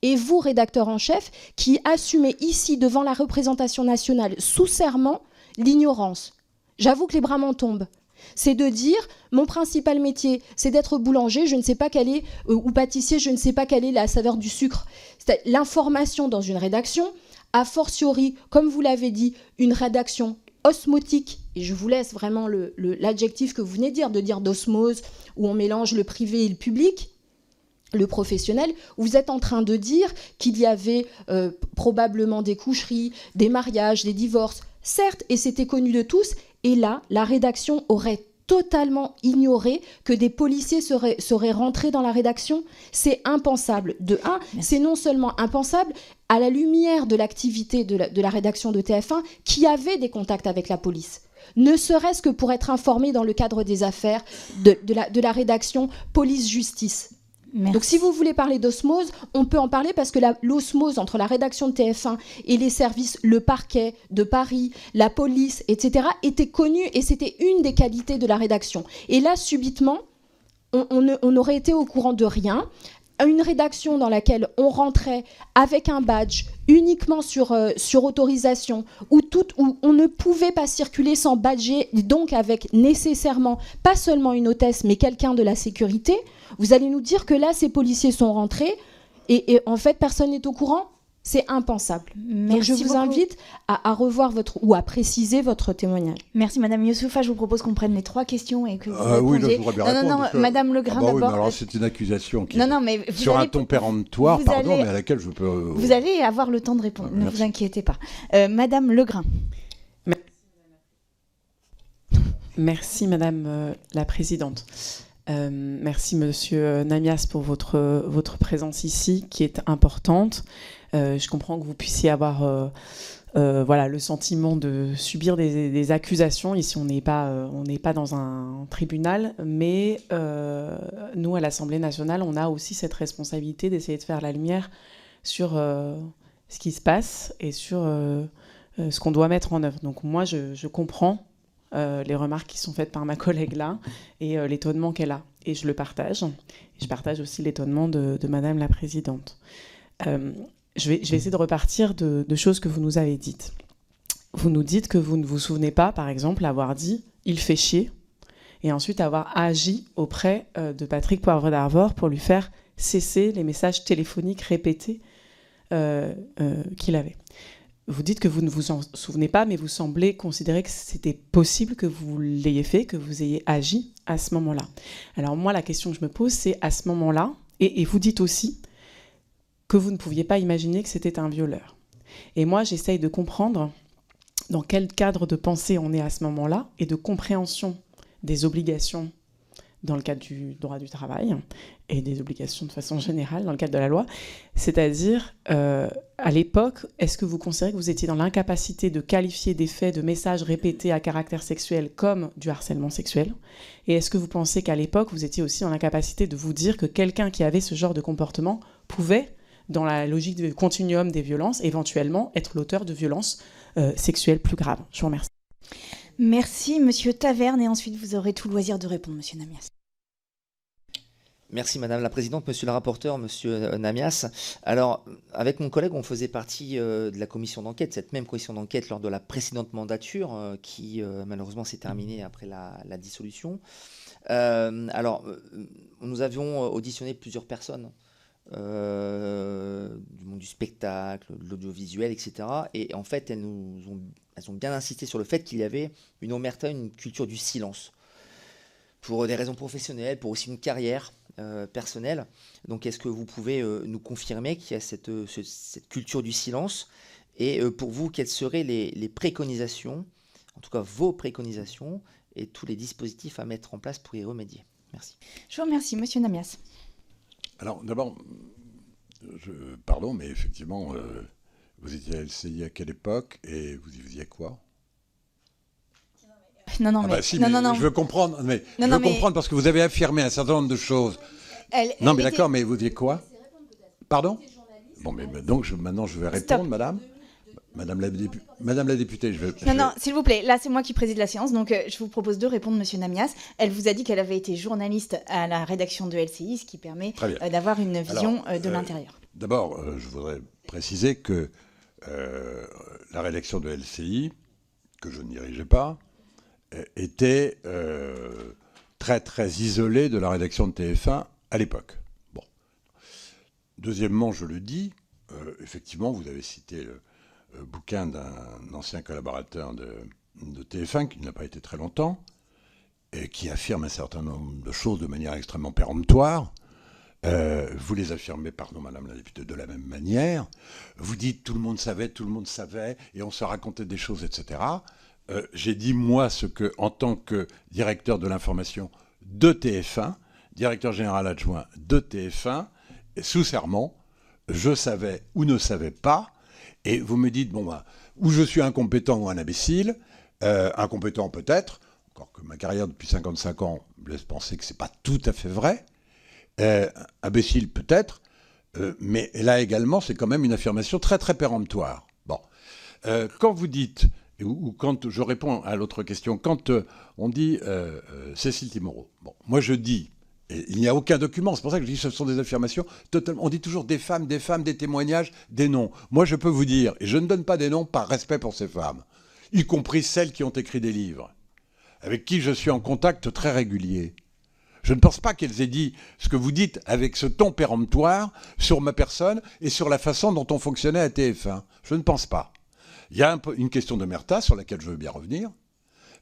et vous, rédacteur en chef, qui assumez ici devant la représentation nationale sous serment l'ignorance. J'avoue que les bras m'en tombent. C'est de dire, mon principal métier, c'est d'être boulanger, je ne sais pas quelle est, ou pâtissier, je ne sais pas quelle est la saveur du sucre. C'est l'information dans une rédaction, a fortiori, comme vous l'avez dit, une rédaction osmotique, et je vous laisse vraiment l'adjectif que vous venez de dire d'osmose, où on mélange le privé et le public, le professionnel, vous êtes en train de dire qu'il y avait probablement des coucheries, des mariages, des divorces, certes, et c'était connu de tous, et là, la rédaction aurait totalement ignoré que des policiers seraient rentrés dans la rédaction. C'est impensable. De un, c'est non seulement impensable, à la lumière de l'activité de la rédaction de TF1, qui avait des contacts avec la police. Ne serait-ce que pour être informé dans le cadre des affaires de la rédaction police-justice. Merci. Donc si vous voulez parler d'osmose, on peut en parler parce que l'osmose entre la rédaction de TF1 et les services, le parquet de Paris, la police, etc., était connue et c'était une des qualités de la rédaction. Et là, subitement, on aurait été au courant de rien. Une rédaction dans laquelle on rentrait avec un badge uniquement sur autorisation, où on ne pouvait pas circuler sans badger, donc avec nécessairement pas seulement une hôtesse, mais quelqu'un de la sécurité. Vous allez nous dire que là, ces policiers sont rentrés et en fait, personne n'est au courant. C'est impensable. Donc je vous invite à revoir ou à préciser votre témoignage. Merci Madame Youssoufa. Je vous propose qu'on prenne les 3 questions et que vous répondiez. Oui, là, je voudrais bien répondre. Madame Legrain oui, d'abord. mais alors c'est une accusation qui mais sur un ton péremptoire, mais à laquelle je peux... Vous allez avoir le temps de répondre, ne vous inquiétez pas. Madame Legrain. Merci Madame la Présidente. Merci Monsieur Namias pour votre présence ici, qui est importante. Je comprends que vous puissiez avoir le sentiment de subir des accusations. Ici, on n'est pas dans un tribunal, mais nous, à l'Assemblée nationale, on a aussi cette responsabilité d'essayer de faire la lumière sur ce qui se passe et sur ce qu'on doit mettre en œuvre. Donc moi, je comprends les remarques qui sont faites par ma collègue là et l'étonnement qu'elle a. Et je le partage. Je partage aussi l'étonnement de Madame la Présidente. Je vais essayer de repartir de choses que vous nous avez dites. Vous nous dites que vous ne vous souvenez pas, par exemple, avoir dit « il fait chier » et ensuite avoir agi auprès de Patrick Poivre d'Arvor pour lui faire cesser les messages téléphoniques répétés qu'il avait. Vous dites que vous ne vous en souvenez pas, mais vous semblez considérer que c'était possible que vous l'ayez fait, que vous ayez agi à ce moment-là. Alors moi, la question que je me pose, c'est à ce moment-là, et vous dites aussi que vous ne pouviez pas imaginer que c'était un violeur. Et moi, j'essaye de comprendre dans quel cadre de pensée on est à ce moment-là et de compréhension des obligations dans le cadre du droit du travail et des obligations de façon générale dans le cadre de la loi. C'est-à-dire, à l'époque, est-ce que vous considérez que vous étiez dans l'incapacité de qualifier des faits de messages répétés à caractère sexuel comme du harcèlement sexuel ? Et est-ce que vous pensez qu'à l'époque, vous étiez aussi dans l'incapacité de vous dire que quelqu'un qui avait ce genre de comportement pouvait, dans la logique du continuum des violences, éventuellement être l'auteur de violences sexuelles plus graves ? Je vous remercie. Merci, Monsieur Taverne, et ensuite vous aurez tout loisir de répondre, Monsieur Namias. Merci Madame la Présidente, Monsieur le rapporteur, Monsieur Namias. Alors, avec mon collègue, on faisait partie de la commission d'enquête, cette même commission d'enquête lors de la précédente mandature qui malheureusement s'est terminée après la dissolution. Nous avions auditionné plusieurs personnes du monde du spectacle, de l'audiovisuel, etc. Et en fait, elles ont bien insisté sur le fait qu'il y avait une omerta, une culture du silence, pour des raisons professionnelles, pour aussi une carrière personnelle. Donc, est-ce que vous pouvez nous confirmer qu'il y a cette culture du silence? Et pour vous, quelles seraient les préconisations, en tout cas vos préconisations, et tous les dispositifs à mettre en place pour y remédier? Merci. Je vous remercie, Monsieur Namias. Alors, d'abord, pardon, mais effectivement, vous étiez à LCI à quelle époque et vous y faisiez quoi? Non, mais je veux comprendre. Mais je veux comprendre parce que vous avez affirmé un certain nombre de choses. D'accord, mais vous dites quoi? Pardon? Bon, mais donc maintenant je vais répondre, madame. Madame la députée, Non, s'il vous plaît, là c'est moi qui préside la séance, donc je vous propose de répondre, Monsieur Namias. Elle vous a dit qu'elle avait été journaliste à la rédaction de LCI, ce qui permet d'avoir une vision de l'intérieur. D'abord, je voudrais préciser que la rédaction de LCI, que je ne dirigeais pas, était très très isolée de la rédaction de TF1 à l'époque. Bon. Deuxièmement, je le dis, effectivement, vous avez cité le bouquin d'un ancien collaborateur de TF1 qui n'a pas été très longtemps et qui affirme un certain nombre de choses de manière extrêmement péremptoire. Vous les affirmez, pardon, Madame la députée, de la même manière. Vous dites tout le monde savait, et on se racontait des choses, etc. J'ai dit, moi, ce que, en tant que directeur de l'information de TF1, directeur général adjoint de TF1, sous serment, je savais ou ne savais pas. Et vous me dites, ou je suis incompétent ou un imbécile, incompétent peut-être, encore que ma carrière depuis 55 ans me laisse penser que ce n'est pas tout à fait vrai, imbécile peut-être, mais là également, c'est quand même une affirmation très très péremptoire. Bon. Quand vous dites, ou quand je réponds à l'autre question, quand on dit Cécile Timorot, moi je dis, et il n'y a aucun document, c'est pour ça que je dis que ce sont des affirmations totalement. On dit toujours des femmes, des témoignages, des noms. Moi, je peux vous dire, et je ne donne pas des noms par respect pour ces femmes, y compris celles qui ont écrit des livres, avec qui je suis en contact très régulier. Je ne pense pas qu'elles aient dit ce que vous dites avec ce ton péremptoire sur ma personne et sur la façon dont on fonctionnait à TF1. Je ne pense pas. Il y a une question d'omerta sur laquelle je veux bien revenir,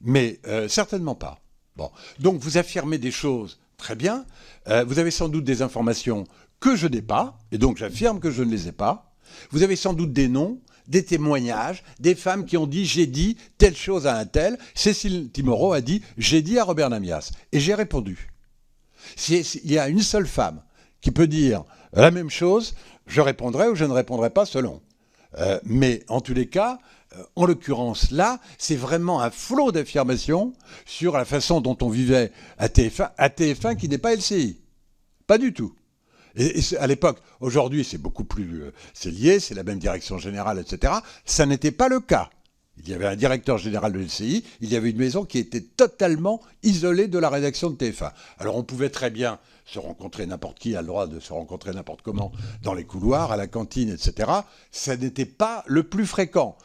mais certainement pas. Bon. Donc, vous affirmez des choses. Très bien. Vous avez sans doute des informations que je n'ai pas, et donc j'affirme que je ne les ai pas. Vous avez sans doute des noms, des témoignages, des femmes qui ont dit « j'ai dit telle chose à un tel ». Cécile Timorot a dit « j'ai dit à Robert Namias ». Et j'ai répondu. S'il y a une seule femme qui peut dire la même chose, je répondrai ou je ne répondrai pas selon. Mais en tous les cas, en l'occurrence là, c'est vraiment un flot d'affirmations sur la façon dont on vivait à TF1 qui n'est pas LCI. Pas du tout. Et à l'époque, aujourd'hui c'est beaucoup plus... c'est lié, c'est la même direction générale, etc. Ça n'était pas le cas. Il y avait un directeur général de LCI, il y avait une maison qui était totalement isolée de la rédaction de TF1. Alors on pouvait très bien se rencontrer, n'importe qui a le droit de se rencontrer n'importe comment, dans les couloirs, à la cantine, etc. Ça n'était pas le plus fréquent.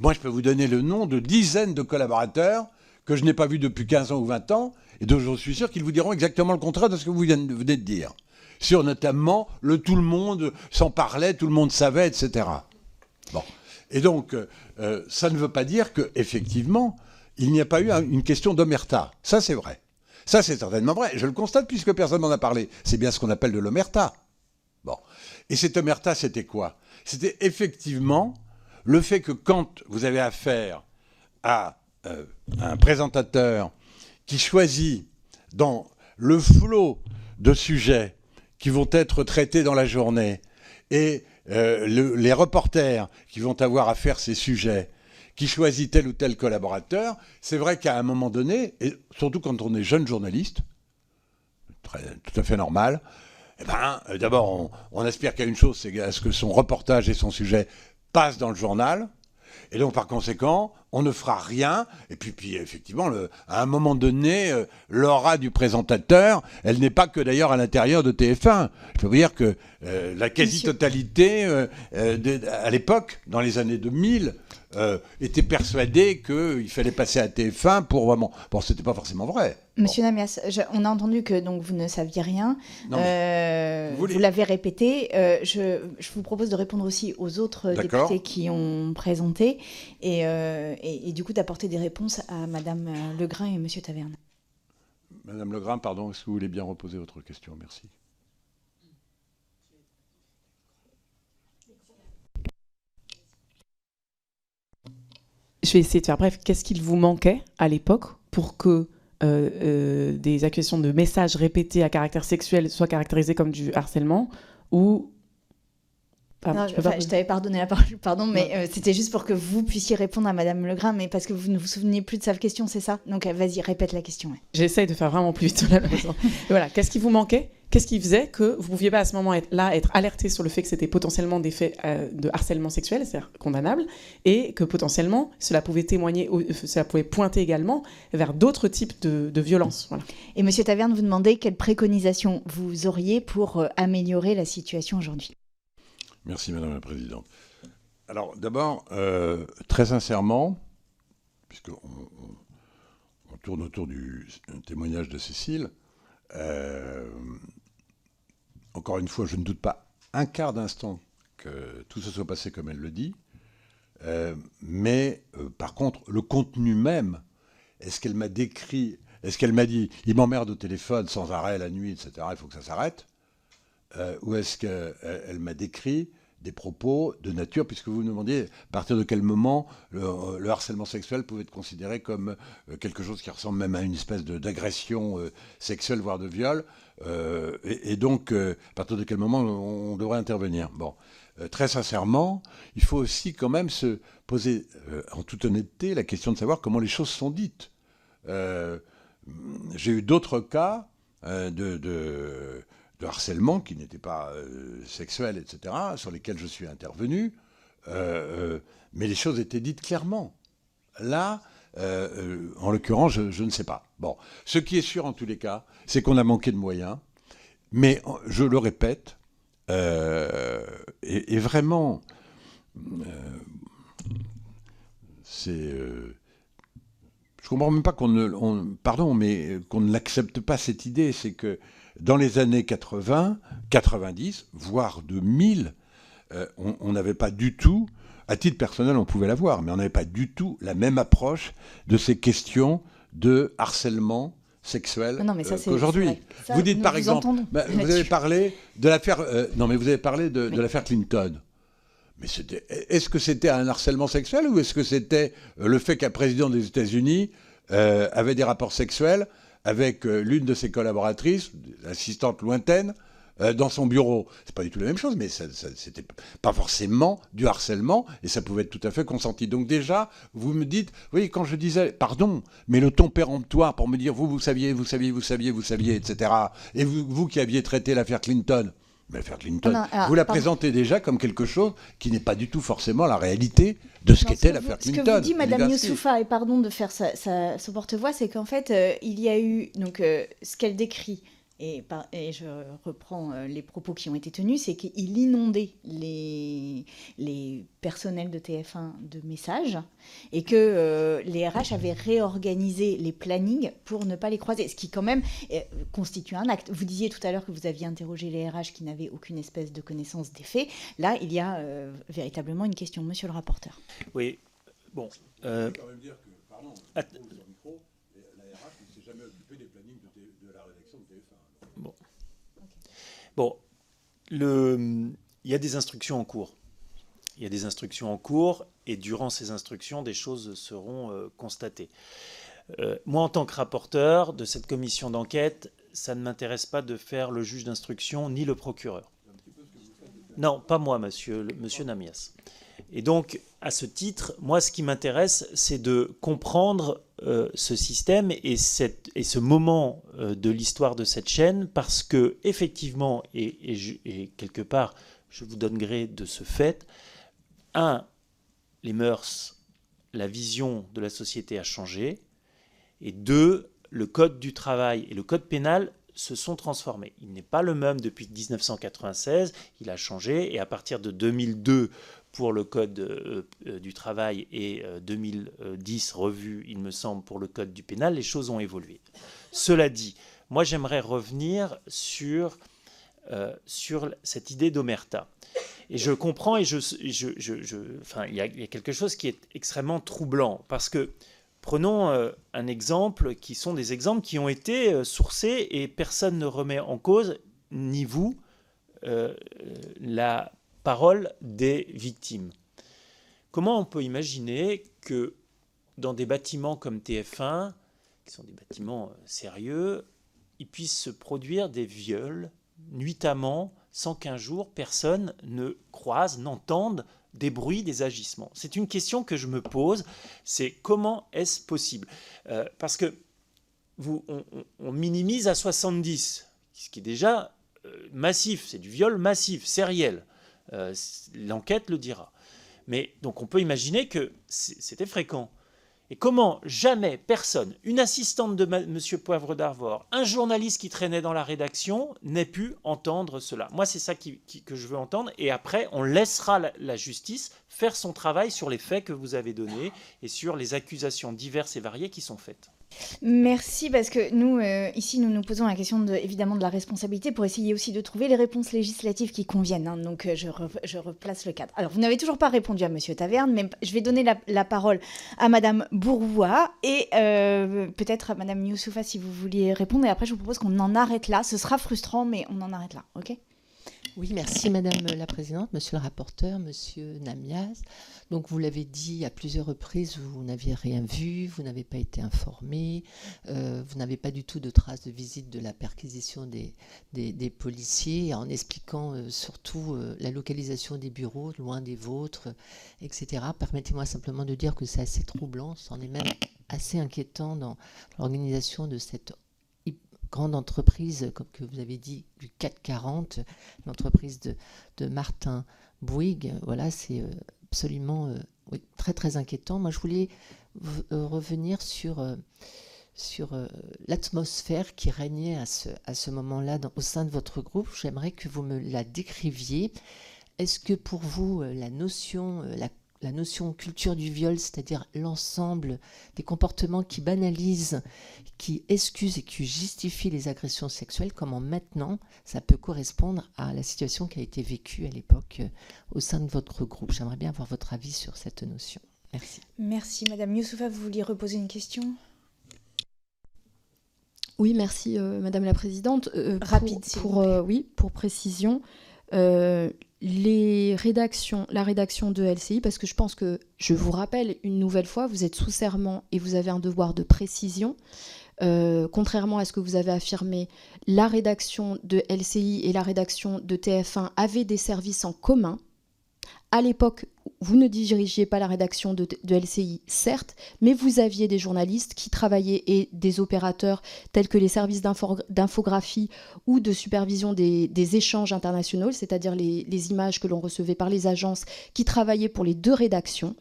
Moi, je peux vous donner le nom de dizaines de collaborateurs que je n'ai pas vus depuis 15 ans ou 20 ans, et dont je suis sûr qu'ils vous diront exactement le contraire de ce que vous venez de dire. Sur notamment le tout le monde s'en parlait, tout le monde savait, etc. Bon. Et donc, ça ne veut pas dire qu'effectivement, il n'y a pas eu une question d'omerta. Ça, c'est vrai. Ça, c'est certainement vrai. Je le constate puisque personne m'en a parlé. C'est bien ce qu'on appelle de l'omerta. Bon. Et cette omerta, c'était quoi? C'était effectivement le fait que quand vous avez affaire à un présentateur qui choisit dans le flot de sujets qui vont être traités dans la journée et les reporters qui vont avoir à faire ces sujets, qui choisit tel ou tel collaborateur, c'est vrai qu'à un moment donné, et surtout quand on est jeune journaliste, tout à fait normal, d'abord on aspire qu'à une chose, c'est à ce que son reportage et son sujet passent dans le journal, et donc par conséquent, on ne fera rien. Et puis effectivement, à un moment donné, l'aura du présentateur, elle n'est pas que d'ailleurs à l'intérieur de TF1. Je peux vous dire que la quasi-totalité, à l'époque, dans les années 2000, était persuadée qu'il fallait passer à TF1 pour vraiment... Bon, c'était pas forcément vrai. Monsieur Namias, on a entendu que donc, vous ne saviez rien. Vous l'avez répété. Je vous propose de répondre aussi aux autres députés qui ont présenté et du coup d'apporter des réponses à Madame Legrain et Monsieur Taverne. Madame Legrain, pardon, est-ce que vous voulez bien reposer votre question? Merci. Je vais essayer de faire bref. Qu'est-ce qu'il vous manquait à l'époque pour que des accusations de messages répétés à caractère sexuel soient caractérisées comme du harcèlement ou... je t'avais pardonné la parole, pardon, mais c'était juste pour que vous puissiez répondre à Madame Legrain, mais parce que vous ne vous souvenez plus de sa question, c'est ça? Donc vas-y, répète la question. Ouais. J'essaye de faire vraiment plus vite. Voilà, qu'est-ce qui vous manquait? Qu'est-ce qui faisait que vous ne pouviez pas à ce moment-là être alerté sur le fait que c'était potentiellement des faits de harcèlement sexuel, c'est-à-dire condamnable, et que potentiellement cela pouvait cela pouvait pointer également vers d'autres types de violences. Voilà. Et Monsieur Taverne vous demandait quelles préconisations vous auriez pour améliorer la situation aujourd'hui. Merci Madame la Présidente. Alors d'abord, très sincèrement, puisqu'on tourne autour du témoignage de Cécile, encore une fois, je ne doute pas un quart d'instant que tout se soit passé comme elle le dit, mais par contre, le contenu même, est-ce qu'elle m'a décrit, est-ce qu'elle m'a dit, il m'emmerde au téléphone sans arrêt la nuit, etc., il faut que ça s'arrête, ou est-ce qu'elle m'a décrit des propos de nature, puisque vous me demandiez à partir de quel moment le harcèlement sexuel pouvait être considéré comme quelque chose qui ressemble même à une espèce d'agression sexuelle, voire de viol, et donc à partir de quel moment on devrait intervenir. Bon, très sincèrement, il faut aussi quand même se poser en toute honnêteté la question de savoir comment les choses sont dites. J'ai eu d'autres cas de harcèlement qui n'étaient pas sexuels, etc., sur lesquels je suis intervenu, mais les choses étaient dites clairement. Là, en l'occurrence, je ne sais pas. Bon, ce qui est sûr en tous les cas, c'est qu'on a manqué de moyens, mais je le répète, et vraiment, c'est... je comprends même pas qu'on ne l'accepte pas, cette idée, c'est que dans les années 80, 90, voire 2000, on n'avait pas du tout, à titre personnel on pouvait l'avoir, mais on n'avait pas du tout la même approche de ces questions de harcèlement sexuel qu'aujourd'hui. Vous dites par exemple, vous avez parlé de l'affaire, de l'affaire Clinton. Mais est-ce que c'était un harcèlement sexuel ou est-ce que c'était le fait qu'un président des États-Unis avait des rapports sexuels avec l'une de ses collaboratrices, assistante lointaine, dans son bureau? C'est pas du tout la même chose, mais c'était pas forcément du harcèlement, et ça pouvait être tout à fait consenti. Donc déjà, vous me dites, oui, quand je disais, pardon, mais le ton péremptoire pour me dire, vous saviez, etc., et vous qui aviez traité l'affaire Clinton, mais l'affaire Clinton, vous la présentez déjà comme quelque chose qui n'est pas du tout forcément la réalité de ce qu'était l'affaire Clinton. Ce que vous dit Madame Youssoufa, et pardon de faire son porte-voix, c'est qu'en fait, il y a eu donc, ce qu'elle décrit, et je reprends les propos qui ont été tenus, c'est qu'il inondait les personnels de TF1 de messages et que les RH avaient réorganisé les plannings pour ne pas les croiser, ce qui quand même constitue un acte. Vous disiez tout à l'heure que vous aviez interrogé les RH qui n'avaient aucune espèce de connaissance des faits. Là, il y a véritablement une question. Monsieur le rapporteur. Oui, bon... Je peux quand même dire que, pardon, sur le micro, la RH ne s'est jamais occupée des plannings de la rédaction de TF1. Bon, il y a des instructions en cours. Il y a des instructions en cours et durant ces instructions, des choses seront constatées. Moi, en tant que rapporteur de cette commission d'enquête, ça ne m'intéresse pas de faire le juge d'instruction ni le procureur. Non, pas moi, monsieur Namias. Et donc, à ce titre, moi, ce qui m'intéresse, c'est de comprendre ce système et ce moment de l'histoire de cette chaîne, parce que, effectivement, et quelque part, je vous donne gré de ce fait, les mœurs la vision de la société a changé, et 2, le code du travail et le code pénal se sont transformés. Il n'est pas le même depuis 1996, il a changé, et à partir de 2002 pour le code du travail et 2010 revu, il me semble, pour le code du pénal, les choses ont évolué. Cela dit, moi j'aimerais revenir sur cette idée d'omerta. Et je comprends, et il y a quelque chose qui est extrêmement troublant, parce que prenons un exemple, qui sont des exemples qui ont été sourcés, et personne ne remet en cause, ni vous, la parole des victimes. Comment on peut imaginer que dans des bâtiments comme TF1, qui sont des bâtiments sérieux, il puisse se produire des viols nuitamment, sans qu'un jour personne ne croise, n'entende des bruits, des agissements? C'est une question que je me pose, c'est comment est-ce possible? Parce que on minimise à 70, ce qui est déjà massif, c'est du viol massif, sériel. L'enquête le dira. Mais donc on peut imaginer que c'était fréquent. Et comment jamais personne, une assistante de M. Poivre d'Arvor, un journaliste qui traînait dans la rédaction, n'ait pu entendre cela? Moi, c'est ça que je veux entendre. Et après, on laissera la justice faire son travail sur les faits que vous avez donnés et sur les accusations diverses et variées qui sont faites. Merci, parce que nous, ici, nous nous posons la question évidemment de la responsabilité pour essayer aussi de trouver les réponses législatives qui conviennent. Hein. Donc, je replace le cadre. Alors, vous n'avez toujours pas répondu à Monsieur Taverne, mais je vais donner la parole à Madame Bourroua et peut-être à Madame Youssoufa si vous vouliez répondre. Et après, je vous propose qu'on en arrête là. Ce sera frustrant, mais on en arrête là, ok ? Oui, merci Madame la Présidente, Monsieur le rapporteur, Monsieur Namias. Donc vous l'avez dit à plusieurs reprises, vous n'aviez rien vu, vous n'avez pas été informé, vous n'avez pas du tout de traces de visite de la perquisition des policiers, en expliquant surtout la localisation des bureaux, loin des vôtres, etc. Permettez-moi simplement de dire que c'est assez troublant, c'en est même assez inquiétant dans l'organisation de cette grande entreprise, comme que vous avez dit, du CAC 40, l'entreprise de Martin Bouygues. Voilà, c'est absolument très très inquiétant. Moi, je voulais revenir sur l'atmosphère qui régnait à ce moment-là au sein de votre groupe. J'aimerais que vous me la décriviez. Est-ce que pour vous, la notion culture du viol, c'est-à-dire l'ensemble des comportements qui banalisent, qui excusent et qui justifient les agressions sexuelles, comment maintenant ça peut correspondre à la situation qui a été vécue à l'époque au sein de votre groupe? J'aimerais bien avoir votre avis sur cette notion. Merci. Merci. Madame Youssoufa, vous vouliez reposer une question? Oui, merci Madame la Présidente. Rapide, s'il vous plaît. Oui, pour précision. La rédaction de LCI, parce que je pense que, je vous rappelle une nouvelle fois, vous êtes sous serment et vous avez un devoir de précision. Contrairement à ce que vous avez affirmé, la rédaction de LCI et la rédaction de TF1 avaient des services en commun. À l'époque, vous ne dirigiez pas la rédaction de LCI, certes, mais vous aviez des journalistes qui travaillaient et des opérateurs tels que les services d'infographie ou de supervision des échanges internationaux, c'est-à-dire les images que l'on recevait par les agences qui travaillaient pour les deux rédactions.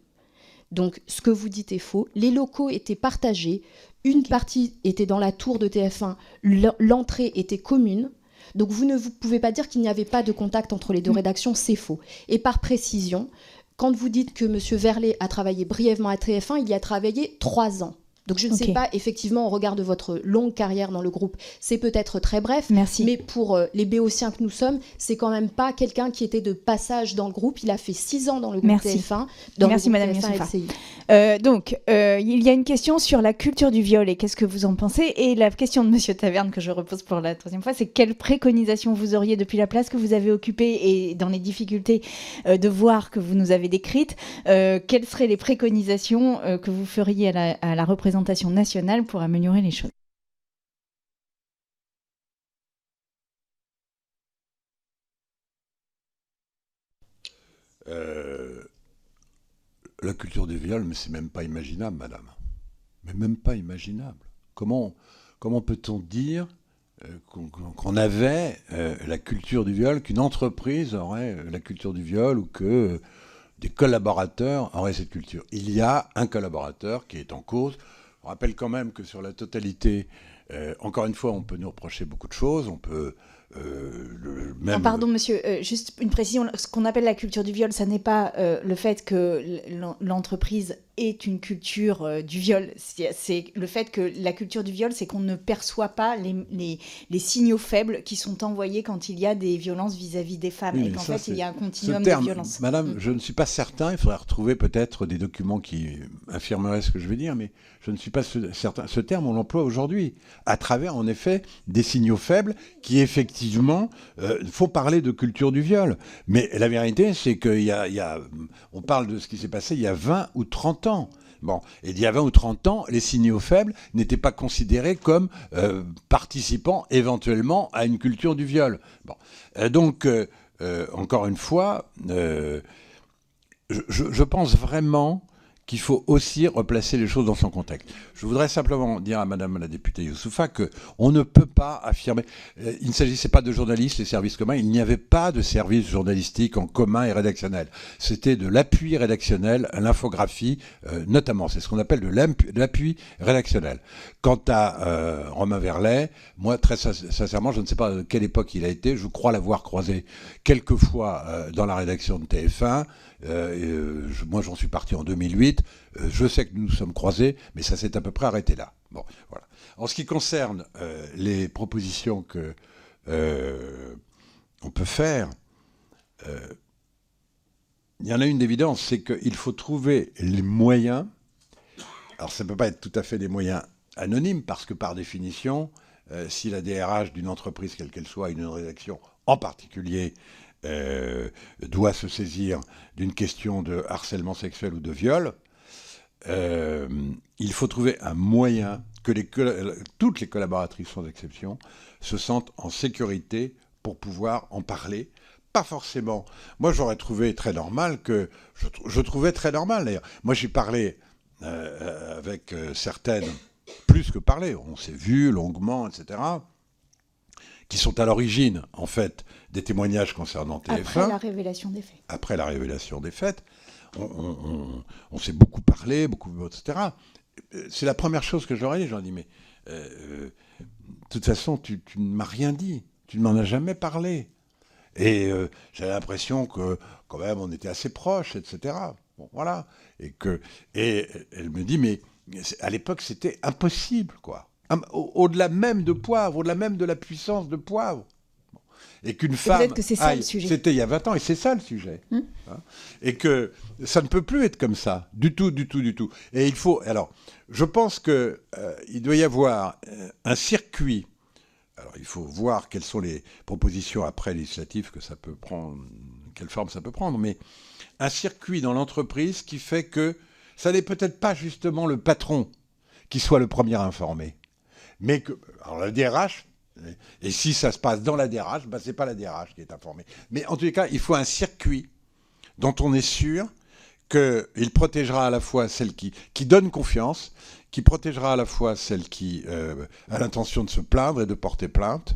Donc, ce que vous dites est faux. Les locaux étaient partagés. Une partie était dans la tour de TF1. L'entrée était commune. Donc, vous ne pouvez pas dire qu'il n'y avait pas de contact entre les deux rédactions. C'est faux. Et par précision, quand vous dites que M. Verlet a travaillé brièvement à TF1, il y a travaillé 3 ans. Donc je ne sais pas, effectivement, au regard de votre longue carrière dans le groupe, c'est peut-être très bref. Merci. Mais pour les béotiens que nous sommes, c'est quand même pas quelqu'un qui était de passage dans le groupe. Il a fait 6 ans dans le groupe TF1. Merci Madame Youssoufa. Donc, il y a une question sur la culture du viol et qu'est-ce que vous en pensez? Et la question de Monsieur Taverne que je repose pour la 3e fois, c'est quelle préconisation vous auriez depuis la place que vous avez occupée et dans les difficultés de voir que vous nous avez décrites, quelles seraient les préconisations que vous feriez à la représentation nationale pour améliorer les choses? La culture du viol, mais c'est même pas imaginable, madame. Mais même pas imaginable. Comment peut-on dire qu'on avait la culture du viol, qu'une entreprise aurait la culture du viol, ou que des collaborateurs en recette culture. Il y a un collaborateur qui est en cause. On rappelle quand même que sur la totalité, encore une fois, on peut nous reprocher beaucoup de choses. On peut Non, pardon, monsieur, juste une précision. Ce qu'on appelle la culture du viol, ça n'est pas le fait que l'entreprise est une culture du viol. C'est le fait que la culture du viol, c'est qu'on ne perçoit pas les signaux faibles qui sont envoyés quand il y a des violences vis-à-vis des femmes. Oui, et qu'en ça, fait, il y a un continuum terme, de violence. Madame, je ne suis pas certain. Il faudrait retrouver peut-être des documents qui affirmeraient ce que je vais dire, mais je ne suis pas certain. Ce terme, on l'emploie aujourd'hui, à travers, en effet, des signaux faibles qui, effectivement, font parler de culture du viol. Mais la vérité, c'est on parle de ce qui s'est passé il y a 20 ou 30 ans. Bon, et il y a 20 ou 30 ans, les signaux faibles n'étaient pas considérés comme participant éventuellement à une culture du viol. Bon, donc, encore une fois, je pense vraiment qu'il faut aussi replacer les choses dans son contexte. Je voudrais simplement dire à Madame la députée Youssoufa qu'on ne peut pas affirmer... Il ne s'agissait pas de journalistes, les services communs. Il n'y avait pas de service journalistique en commun et rédactionnel. C'était de l'appui rédactionnel à l'infographie, notamment. C'est ce qu'on appelle de l'appui rédactionnel. Quant à Romain Verlet, moi, très sincèrement, je ne sais pas de quelle époque il a été. Je crois l'avoir croisé quelques fois dans la rédaction de TF1. Moi, j'en suis parti en 2008. Je sais que nous nous sommes croisés, mais ça s'est à peu près arrêté là. Bon, voilà. En ce qui concerne les propositions que on peut faire, il y en a une d'évidence, c'est qu'il faut trouver les moyens. Alors, ça ne peut pas être tout à fait des moyens anonymes, parce que par définition, si la DRH d'une entreprise, quelle qu'elle soit, une rédaction en particulier, doit se saisir d'une question de harcèlement sexuel ou de viol, il faut trouver un moyen que toutes les collaboratrices, sans exception, se sentent en sécurité pour pouvoir en parler. Pas forcément. Moi, j'aurais trouvé très normal que... Je trouvais très normal, d'ailleurs. Moi, j'ai parlé avec certaines, plus que parlé, on s'est vu longuement, etc., qui sont à l'origine, en fait, des témoignages concernant TF1. Après la révélation des faits. Après la révélation des faits, on s'est beaucoup parlé, etc. C'est la première chose que j'aurais dit. J'aurais dit, mais de toute façon, tu ne m'as rien dit. Tu ne m'en as jamais parlé. Et j'avais l'impression que, quand même, on était assez proches, etc. Bon, voilà. Et elle me dit, mais à l'époque, c'était impossible, quoi. Au-delà même de Poivre, au-delà même de la puissance de Poivre. Et qu'une femme... Peut-être que c'est ça le sujet. C'était il y a 20 ans, et c'est ça le sujet. Et que ça ne peut plus être comme ça, du tout. Et il faut... Alors, je pense qu'il doit y avoir un circuit. Alors, il faut voir quelles sont les propositions après législatives que ça peut prendre, quelle forme ça peut prendre, mais un circuit dans l'entreprise qui fait que ça n'est peut-être pas justement le patron qui soit le premier informé. Mais que, alors la DRH, et si ça se passe dans la DRH, ben c'est pas la DRH qui est informée. Mais en tous les cas, il faut un circuit dont on est sûr qu'il protégera à la fois celle qui donne confiance, qui protégera à la fois celle qui a l'intention de se plaindre et de porter plainte,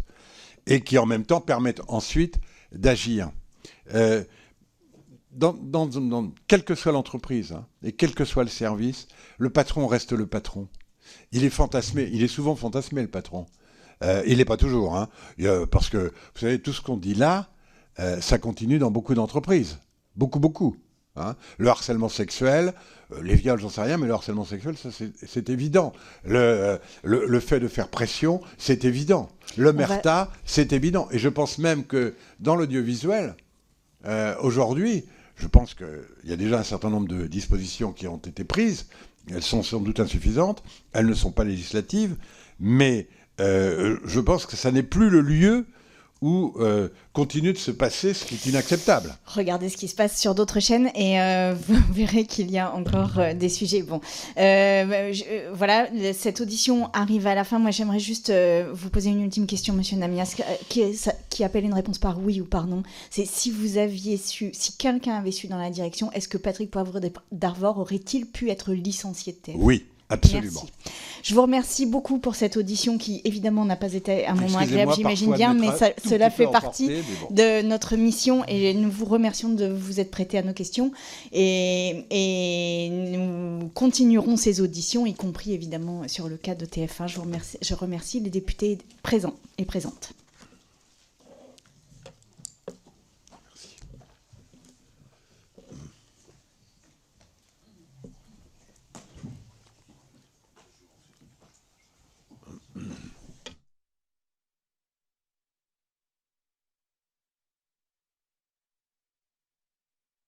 et qui en même temps permettent ensuite d'agir. Quelle que soit l'entreprise, et quel que soit le service, le patron reste le patron. Il est fantasmé, il est souvent fantasmé, le patron. Il n'est pas toujours, parce que, vous savez, tout ce qu'on dit là, ça continue dans beaucoup d'entreprises. Beaucoup. Le harcèlement sexuel, les viols, j'en sais rien, mais le harcèlement sexuel, ça, c'est évident. Le fait de faire pression, c'est évident. L'omerta, c'est évident. Et je pense même que dans l'audiovisuel, aujourd'hui, je pense qu'il y a déjà un certain nombre de dispositions qui ont été prises. Elles sont sans doute insuffisantes, elles ne sont pas législatives, mais je pense que ça n'est plus le lieu où continue de se passer ce qui est inacceptable. Regardez ce qui se passe sur d'autres chaînes et vous verrez qu'il y a encore des sujets. Bon, voilà, cette audition arrive à la fin. Moi, j'aimerais juste vous poser une ultime question, Monsieur Namias, qui appelle une réponse par oui ou par non. C'est si vous aviez su, si quelqu'un avait su dans la direction, est-ce que Patrick Poivre d'Arvor aurait-il pu être licencié de TF1 ? Oui, Absolument. Merci. Je vous remercie beaucoup pour cette audition qui, évidemment, n'a pas été un moment agréable, j'imagine parfois, bien, mais cela fait peu partie emporté, mais bon. de notre mission et nous vous remercions de vous être prêtés à nos questions et nous continuerons ces auditions, y compris, évidemment, sur le cas de TF1. Je remercie les députés présents et présentes.